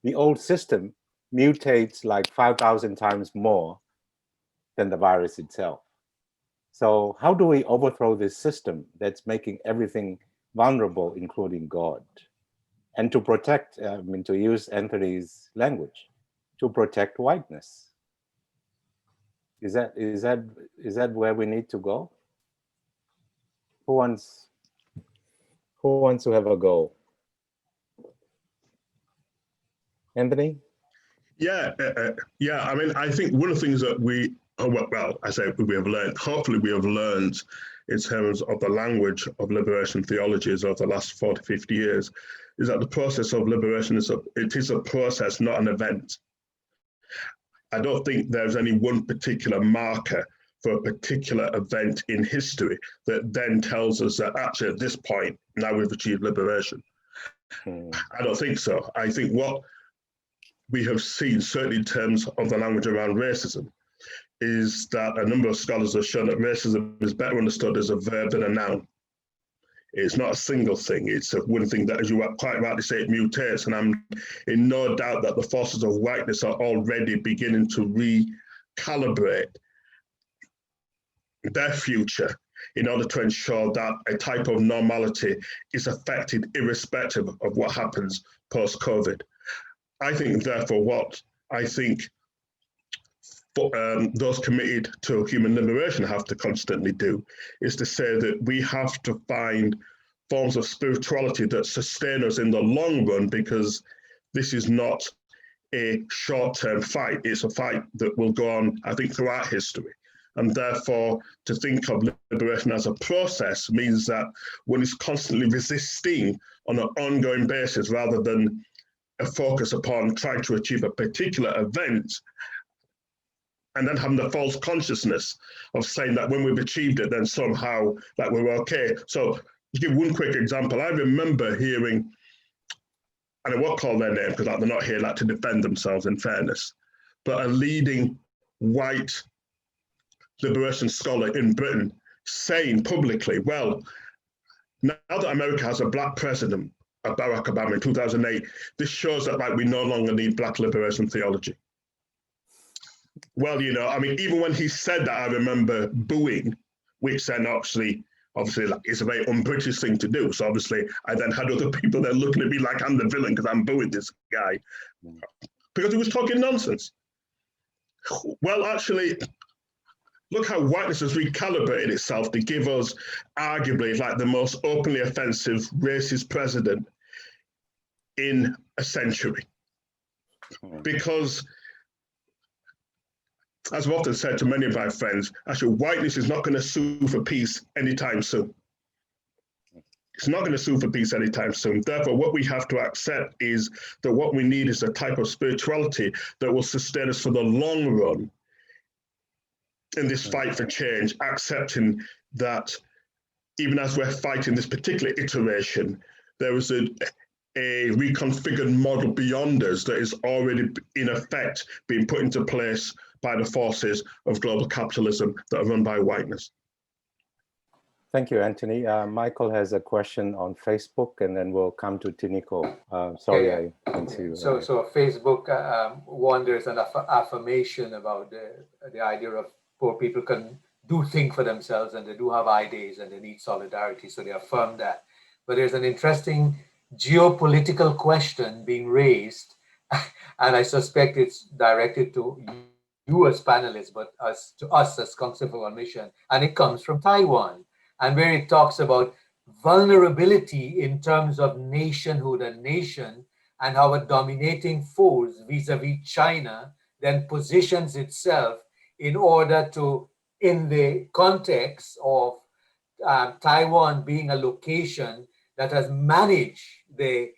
The old system mutates like 5,000 times more than the virus itself. So how do we overthrow this system that's making everything vulnerable, including God? And to protect, to use Anthony's language, to protect whiteness. Is that where we need to go? Who wants to have a go? Anthony? Yeah. I mean, I think one of the things that we have learned, hopefully we have learned in terms of the language of liberation theologies over the last 40, 50 years, is that the process of liberation is a process, not an event. I don't think there's any one particular marker for a particular event in history that then tells us that actually at this point, now we've achieved liberation. I don't think so. I think what we have seen, certainly in terms of the language around racism, is that a number of scholars have shown that racism is better understood as a verb than a noun. It's not a single thing. It's one thing that, as you quite rightly say, it mutates. And I'm in no doubt that the forces of whiteness are already beginning to recalibrate their future in order to ensure that a type of normality is affected irrespective of what happens post-COVID. I think, therefore, those committed to human liberation have to constantly do is to say that we have to find forms of spirituality that sustain us in the long run, because this is not a short-term fight. It's a fight that will go on, I think, throughout history. And therefore, to think of liberation as a process means that one is constantly resisting on an ongoing basis rather than a focus upon trying to achieve a particular event and then having the false consciousness of saying that when we've achieved it, then somehow that we're okay. So to give one quick example, I remember hearing, and I won't call their name because they're not here to defend themselves in fairness, but a leading white liberation scholar in Britain saying publicly, well, now that America has a black president, Barack Obama in 2008, this shows that we no longer need black liberation theology. Well, even when he said that, I remember booing, which then obviously it's a very un-British thing to do. So obviously I then had other people there looking at me like I'm the villain because I'm booing this guy because he was talking nonsense. Well, actually, look how whiteness has recalibrated itself to give us arguably the most openly offensive racist president in a century. Because, as I've often said to many of my friends, actually whiteness is not going to sue for peace anytime soon. It's not going to sue for peace anytime soon. Therefore, what we have to accept is that what we need is a type of spirituality that will sustain us for the long run in this fight for change, accepting that even as we're fighting this particular iteration, there is a reconfigured model beyond us that is already in effect being put into place by the forces of global capitalism that are run by whiteness. Thank you, Anthony. Michael has a question on Facebook, and then we'll come to Tiniko. Sorry, yeah. I went to... So Facebook wonders an affirmation about the idea of poor people can do think for themselves, and they do have ideas, and they need solidarity, so they affirm that. But there's an interesting geopolitical question being raised, and I suspect it's directed to you as panelists, but to us as Council for One Mission, and it comes from Taiwan, and where it talks about vulnerability in terms of nationhood and nation, and how a dominating force vis-a-vis China then positions itself in order to in the context of Taiwan being a location that has managed the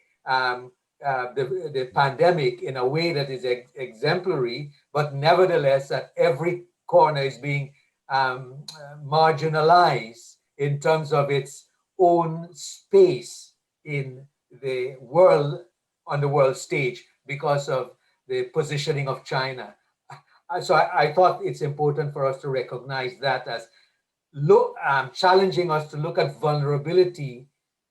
pandemic in a way that is exemplary, but nevertheless at every corner is being marginalized in terms of its own space in the world, on the world stage, because of the positioning of China. So I thought it's important for us to recognize that as challenging us to look at vulnerability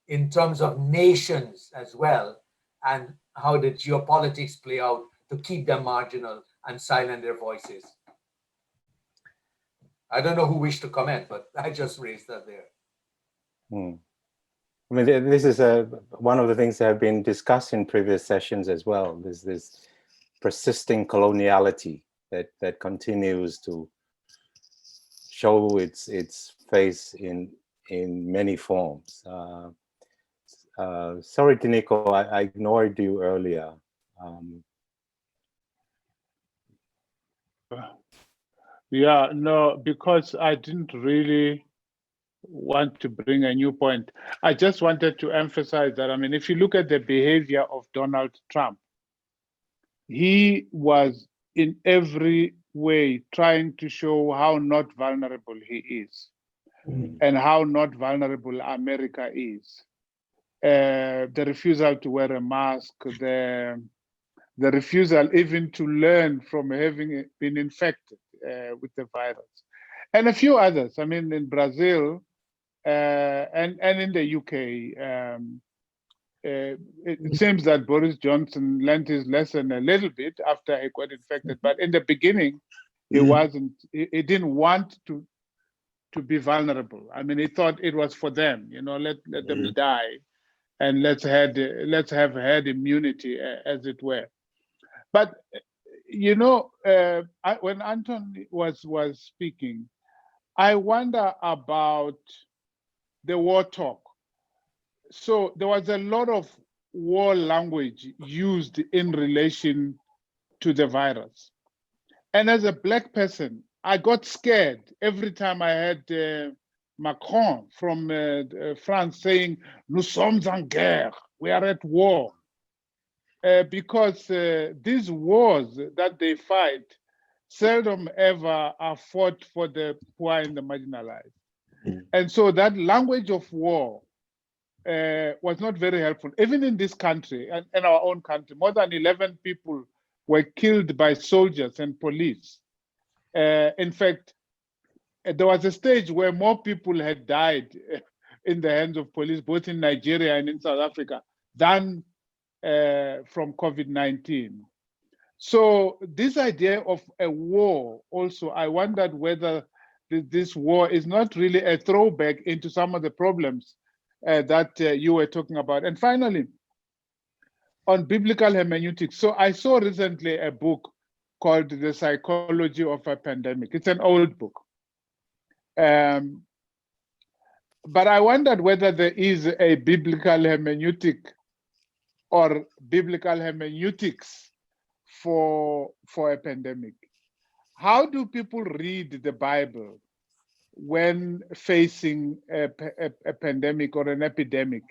in terms of nations as well, and how the geopolitics play out to keep them marginal and silence their voices. I don't know who wished to comment, but I just raised that there. I mean, this is one of the things that have been discussed in previous sessions as well. There's this persisting coloniality that continues to show its face in many forms. Sorry, Tiniko, I ignored you earlier. Yeah, no, because I didn't really want to bring a new point. I just wanted to emphasize that, I mean, if you look at the behavior of Donald Trump, he was in every way trying to show how not vulnerable he is and how not vulnerable America is. The refusal to wear a mask, the refusal even to learn from having been infected with the virus, and a few others. I mean, in Brazil and in the UK, it seems that Boris Johnson learned his lesson a little bit after he got infected, but in the beginning, he wasn't. He didn't want to be vulnerable. I mean, he thought it was for them. You know, let them die, and let's have herd immunity, as it were. But you know, when Anton was speaking, I wonder about the war talk. So there was a lot of war language used in relation to the virus. And as a Black person, I got scared every time I heard Macron from France saying, "Nous sommes en guerre," we are at war. Because these wars that they fight seldom ever are fought for the poor and the marginalized. And so that language of war was not very helpful. Even in this country, and in our own country, more than 11 people were killed by soldiers and police. In fact, there was a stage where more people had died in the hands of police, both in Nigeria and in South Africa, than from COVID-19. So this idea of a war also, I wondered whether this war is not really a throwback into some of the problems that you were talking about. And finally, on biblical hermeneutics. So I saw recently a book called The Psychology of a Pandemic. It's an old book. But I wondered whether there is a biblical hermeneutic or biblical hermeneutics for a pandemic. How do people read the Bible when facing a pandemic or an epidemic?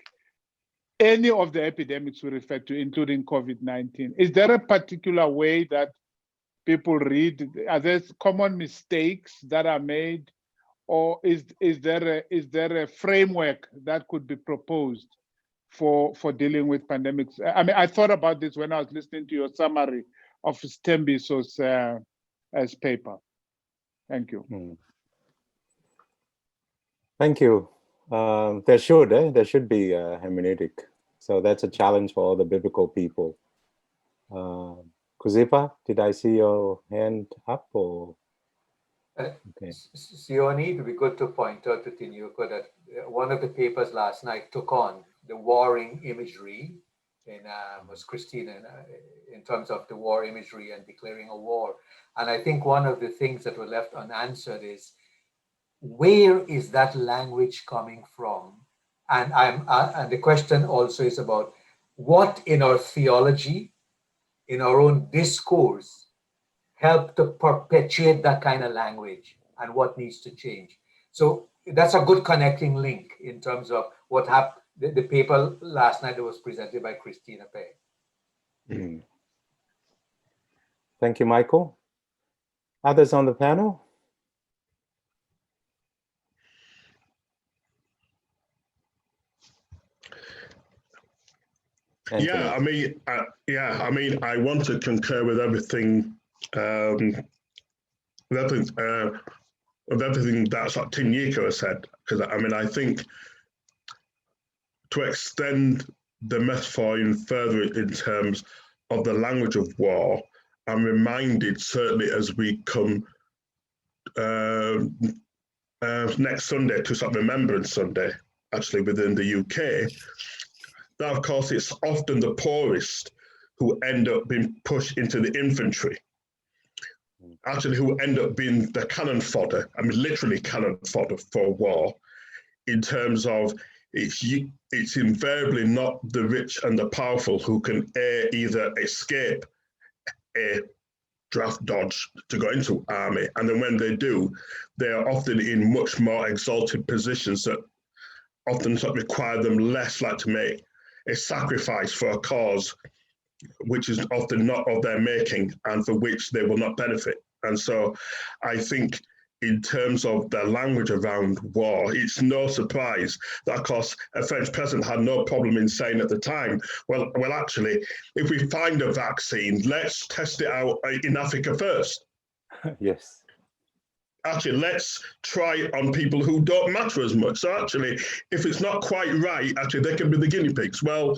Any of the epidemics we refer to, including COVID-19. Is there a particular way that people read? Are there common mistakes that are made? Or is there a framework that could be proposed for dealing with pandemics? I mean, I thought about this when I was listening to your summary of Stembiso's as paper. Thank you. Thank you. There should be a hermeneutic. So that's a challenge for all the biblical people. Kuzipa, did I see your hand up or? Okay. Sione, it would be good to point out to Tiniko that one of the papers last night took on the warring imagery was Christina in terms of the war imagery and declaring a war. And I think one of the things that were left unanswered is, where is that language coming from? And and the question also is about what in our theology, in our own discourse, help to perpetuate that kind of language. and what needs to change. So that's a good connecting link in terms of what happened, the paper last night that was presented by Christina Pei. Mm. Thank you, Michael. Others on the panel? Anthony. I mean, I want to concur with everything, with everything that Tinyika has said, because I mean, I think to extend the metaphor in further in terms of the language of war, I'm reminded, certainly as we come next Sunday to sort of Remembrance Sunday, actually within the UK, that of course it's often the poorest who end up being pushed into the infantry, actually who end up being the cannon fodder, I mean literally cannon fodder for war, in terms of it's invariably not the rich and the powerful who can either escape a draft dodge to go into army, and then when they do, they are often in much more exalted positions that often sort of require them less like to make a sacrifice for a cause which is often not of their making and for which they will not benefit. And so I think in terms of the language around war, it's no surprise that, of course, a French president had no problem in saying at the time, well, actually, if we find a vaccine, let's test it out in Africa first. Yes. Actually, let's try it on people who don't matter as much. So actually, if it's not quite right, actually, they can be the guinea pigs. Well,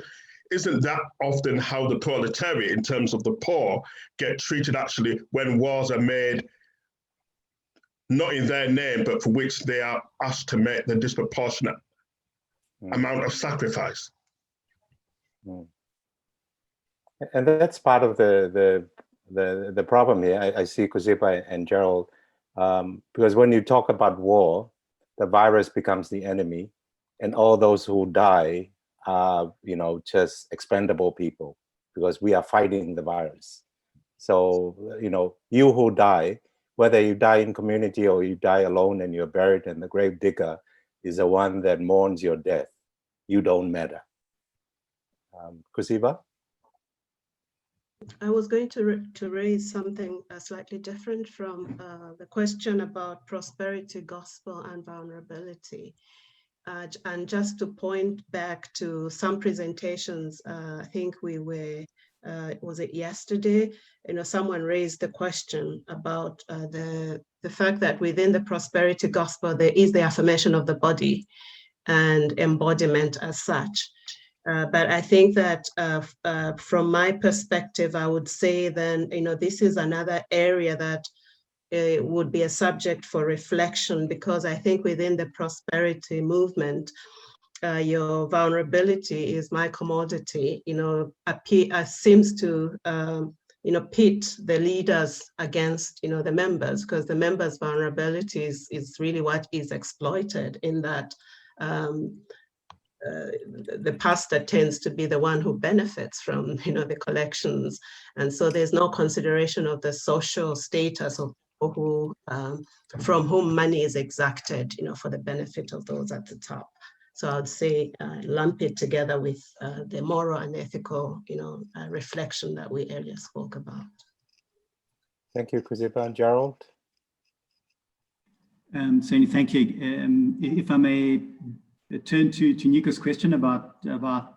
isn't that often how the proletariat, in terms of the poor, get treated actually when wars are made, not in their name, but for which they are asked to make the disproportionate amount of sacrifice? And that's part of the problem here. I see Kuzipa and Gerald, because when you talk about war, the virus becomes the enemy, and all those who die are, just expendable people, because we are fighting the virus. So, you who die, whether you die in community or you die alone and you're buried, and the grave digger is the one that mourns your death, you don't matter. Kuzipa? I was going to raise something slightly different from the question about prosperity, gospel, and vulnerability. And just to point back to some presentations, I think we were, was it yesterday? Someone raised the question about the fact that within the prosperity gospel, there is the affirmation of the body and embodiment as such. But I think that from my perspective, I would say then, this is another area that would be a subject for reflection, because I think within the prosperity movement, your vulnerability is my commodity, seems to, pit the leaders against, the members, because the members' vulnerability is really what is exploited in that the pastor tends to be the one who benefits from, the collections. And so there's no consideration of the social status of people who, from whom money is exacted, for the benefit of those at the top. So I'd say lump it together with the moral and ethical, reflection that we earlier spoke about. Thank you, Kuzipa. Gerald? Sani, thank you. If I may turn to Nika's question about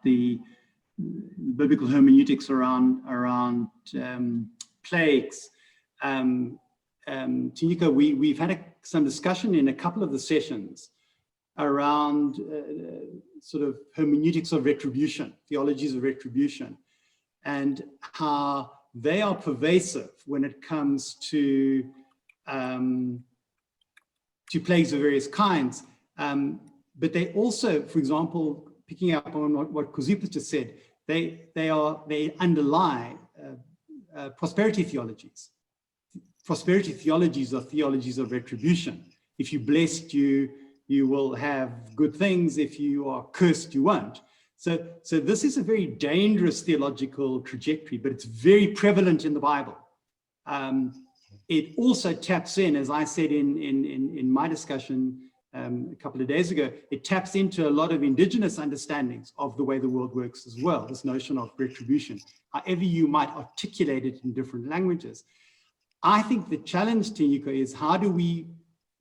the biblical hermeneutics around plagues. Nika, we've had some discussion in a couple of the sessions around sort of hermeneutics of retribution, theologies of retribution, and how they are pervasive when it comes to plagues of various kinds. But they also, for example, picking up on what Kuzipa just said, they underlie prosperity theologies. Prosperity theologies are theologies of retribution. If you're blessed, you will have good things. If you are cursed, you won't. So this is a very dangerous theological trajectory, but it's very prevalent in the Bible. it also taps in, as I said in my discussion a couple of days ago, it taps into a lot of indigenous understandings of the way the world works as well, this notion of retribution, however you might articulate it in different languages. I think the challenge, Tinyiko, is how do we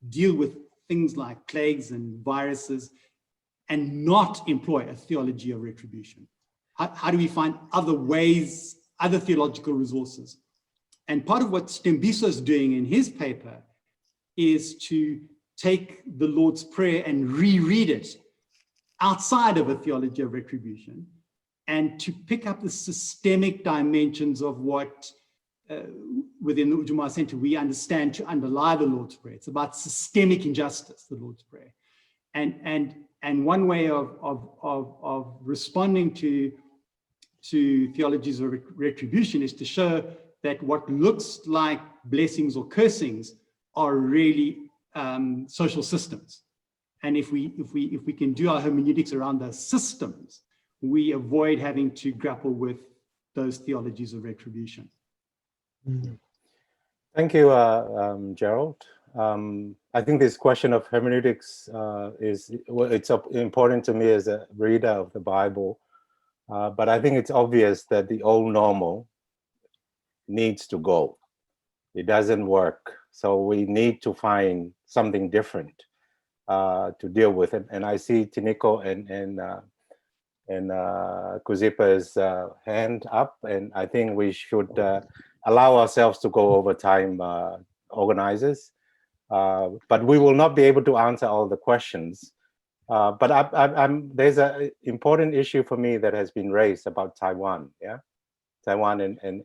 deal with things like plagues and viruses and not employ a theology of retribution? How do we find other ways, other theological resources? And part of what Stembiso is doing in his paper is to take the Lord's Prayer and reread it outside of a theology of retribution and to pick up the systemic dimensions of what within the Ujamaa Center we understand to underlie the Lord's Prayer. It's about systemic injustice, the Lord's Prayer. And one way of responding to theologies of retribution is to show that what looks like blessings or cursings are really social systems. And if we can do our hermeneutics around those systems, we avoid having to grapple with those theologies of retribution. Thank you, Gerald. I think this question of hermeneutics it's important to me as a reader of the Bible, but I think it's obvious that the old normal needs to go. It doesn't work. So we need to find something different to deal with it. And I see Tiniko and Kuzipa's hand up, and I think we should allow ourselves to go over time, organizers. But we will not be able to answer all the questions. But there's an important issue for me that has been raised about Taiwan, yeah? Taiwan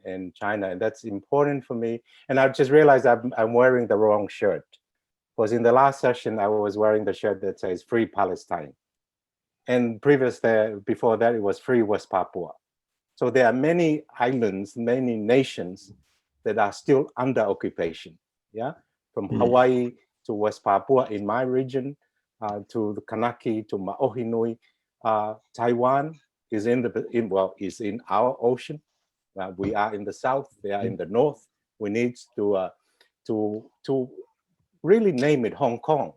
and China, and that's important for me. And I just realized I'm wearing the wrong shirt. Because in the last session, I was wearing the shirt that says Free Palestine. And before that, it was Free West Papua. So there are many islands, many nations that are still under occupation, yeah? From Hawaii to West Papua in my region, to the Kanaki, to Ma'ohinui. Taiwan is is in our ocean. We are in the south, they are in the north. We need to really name it Hong Kong.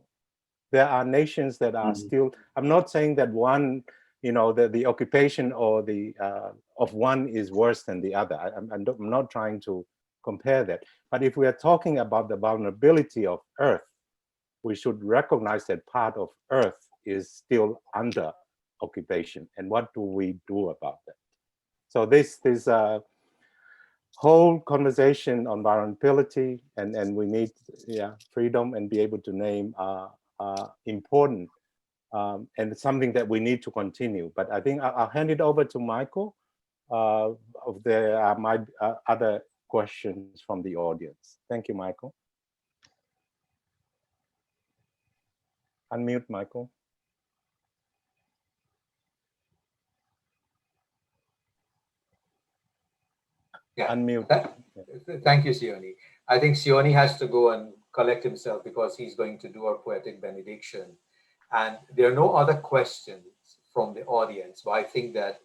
There are nations that are still, I'm not saying that one, the occupation or of one is worse than the other. I'm not trying to compare that. But if we are talking about the vulnerability of Earth, we should recognize that part of Earth is still under occupation. And what do we do about that? So this whole conversation on vulnerability and we need freedom and be able to name important and it's something that we need to continue. But I think I'll hand it over to Michael. There might be other questions from the audience. Thank you, Michael. Unmute, Michael. Yeah. Unmute. Thank you, Sione. I think Sione has to go and collect himself because he's going to do our poetic benediction. And there are no other questions from the audience. But I think that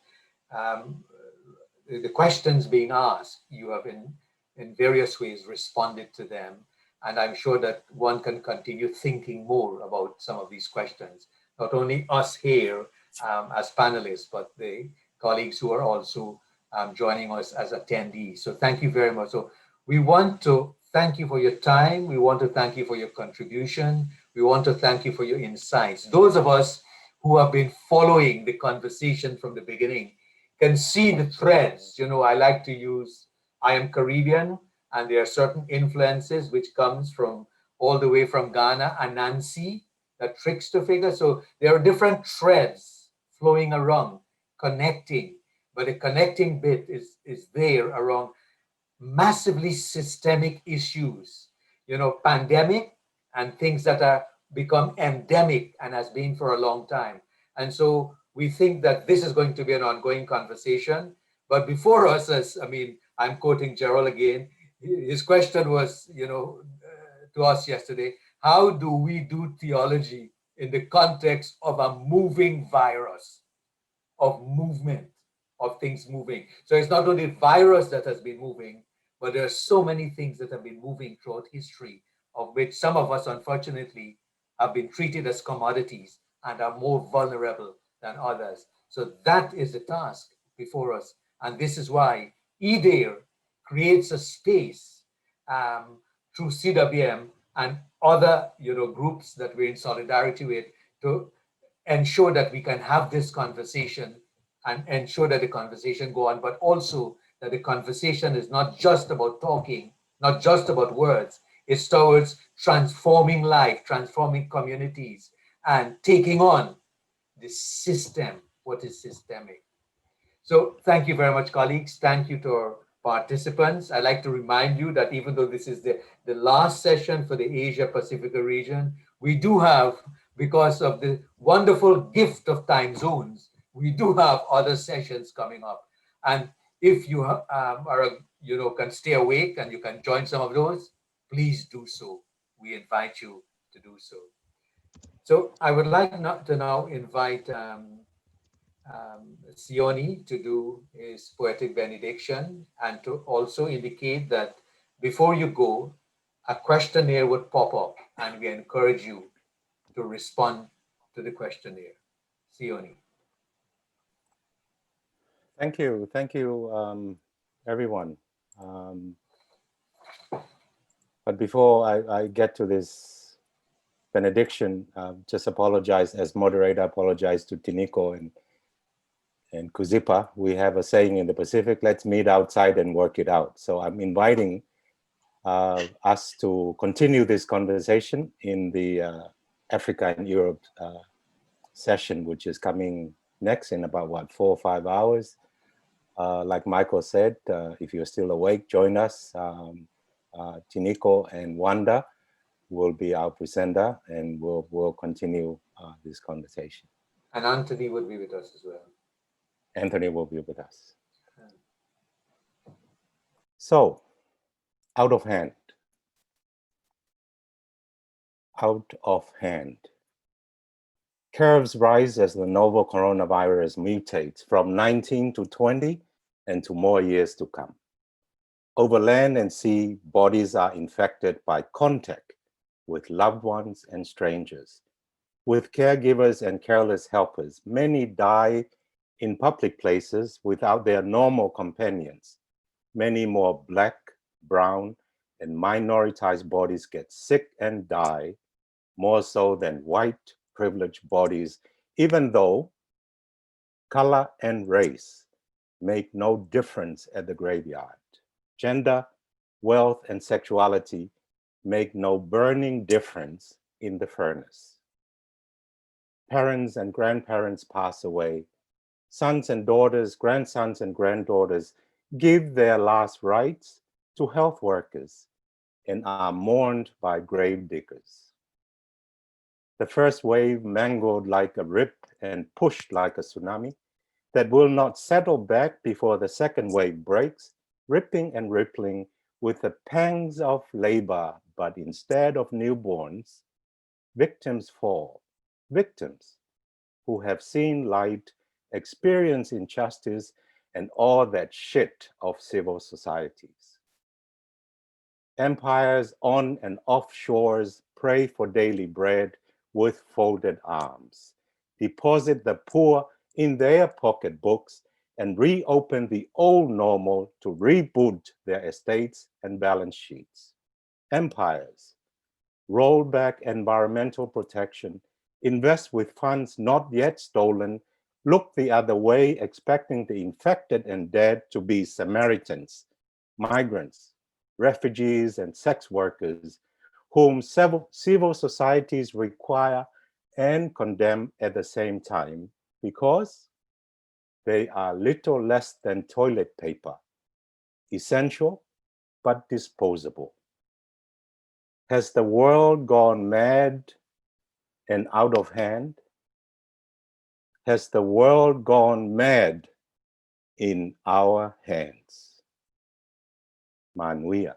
the questions being asked, you have in various ways responded to them. And I'm sure that one can continue thinking more about some of these questions. Not only us here as panelists, but the colleagues who are also joining us as attendees. So thank you very much. So we want to thank you for your time. We want to thank you for your contribution. We want to thank you for your insights. Those of us who have been following the conversation from the beginning can see the threads. I like to use, I am Caribbean, and there are certain influences which comes from all the way from Ghana, Anansi, that trickster figure. So there are different threads flowing around, connecting. But the connecting bit is there around massively systemic issues, pandemic and things that are become endemic and has been for a long time. And so we think that this is going to be an ongoing conversation. But before us, I'm quoting Gerald again, his question was, to us yesterday, how do we do theology in the context of a moving virus, of movement, of things moving? So it's not only virus that has been moving, but there are so many things that have been moving throughout history, of which some of us, unfortunately, have been treated as commodities and are more vulnerable than others. So that is the task before us. And this is why eDARE creates a space through CWM and other groups that we're in solidarity with to ensure that we can have this conversation and ensure that the conversation go on, but also that the conversation is not just about talking, not just about words. It's towards transforming life, transforming communities, and taking on the system, what is systemic. So thank you very much, colleagues. Thank you to our participants. I'd like to remind you that even though this is the last session for the Asia Pasifika region, we do have, because of the wonderful gift of time zones, we do have other sessions coming up. And if you can stay awake and you can join some of those, please do so. We invite you to do so. So I would like to now invite Sioni to do his poetic benediction, and to also indicate that before you go, a questionnaire would pop up, and we encourage you to respond to the questionnaire. Sioni. Thank you, everyone. But before I get to this benediction, just apologize as moderator, apologize to Tiniko and Kuzipa. We have a saying in the Pacific, let's meet outside and work it out. So I'm inviting us to continue this conversation in the Africa and Europe session, which is coming next in about 4 or 5 hours. Like Michael said, if you're still awake, join us. Tiniko and Wanda will be our presenter, and we'll continue this conversation. And Anthony will be with us as well. Anthony will be with us. So, out of hand. Out of hand. Curves rise as the novel coronavirus mutates from 19 to 20 and to more years to come. Over land and sea, bodies are infected by contact with loved ones and strangers. With caregivers and careless helpers, many die in public places without their normal companions. Many more Black, brown, and minoritized bodies get sick and die, more so than white, privileged bodies, even though color and race make no difference at the graveyard. Gender, wealth, and sexuality make no burning difference in the furnace. Parents and grandparents pass away. Sons and daughters, grandsons and granddaughters give their last rites to health workers and are mourned by grave diggers. The first wave mangled like a rip and pushed like a tsunami that will not settle back before the second wave breaks, ripping and rippling with the pangs of labor, but instead of newborns, victims fall, victims who have seen light, experience injustice, and all that shit of civil societies. Empires on and off shores pray for daily bread with folded arms, deposit the poor in their pocketbooks, and reopen the old normal to reboot their estates and balance sheets. Empires roll back environmental protection, invest with funds not yet stolen, look the other way, expecting the infected and dead to be Samaritans, migrants, refugees, and sex workers, whom civil societies require and condemn at the same time, because they are little less than toilet paper, essential but disposable. Has the world gone mad and out of hand? Has the world gone mad in our hands? Manuia.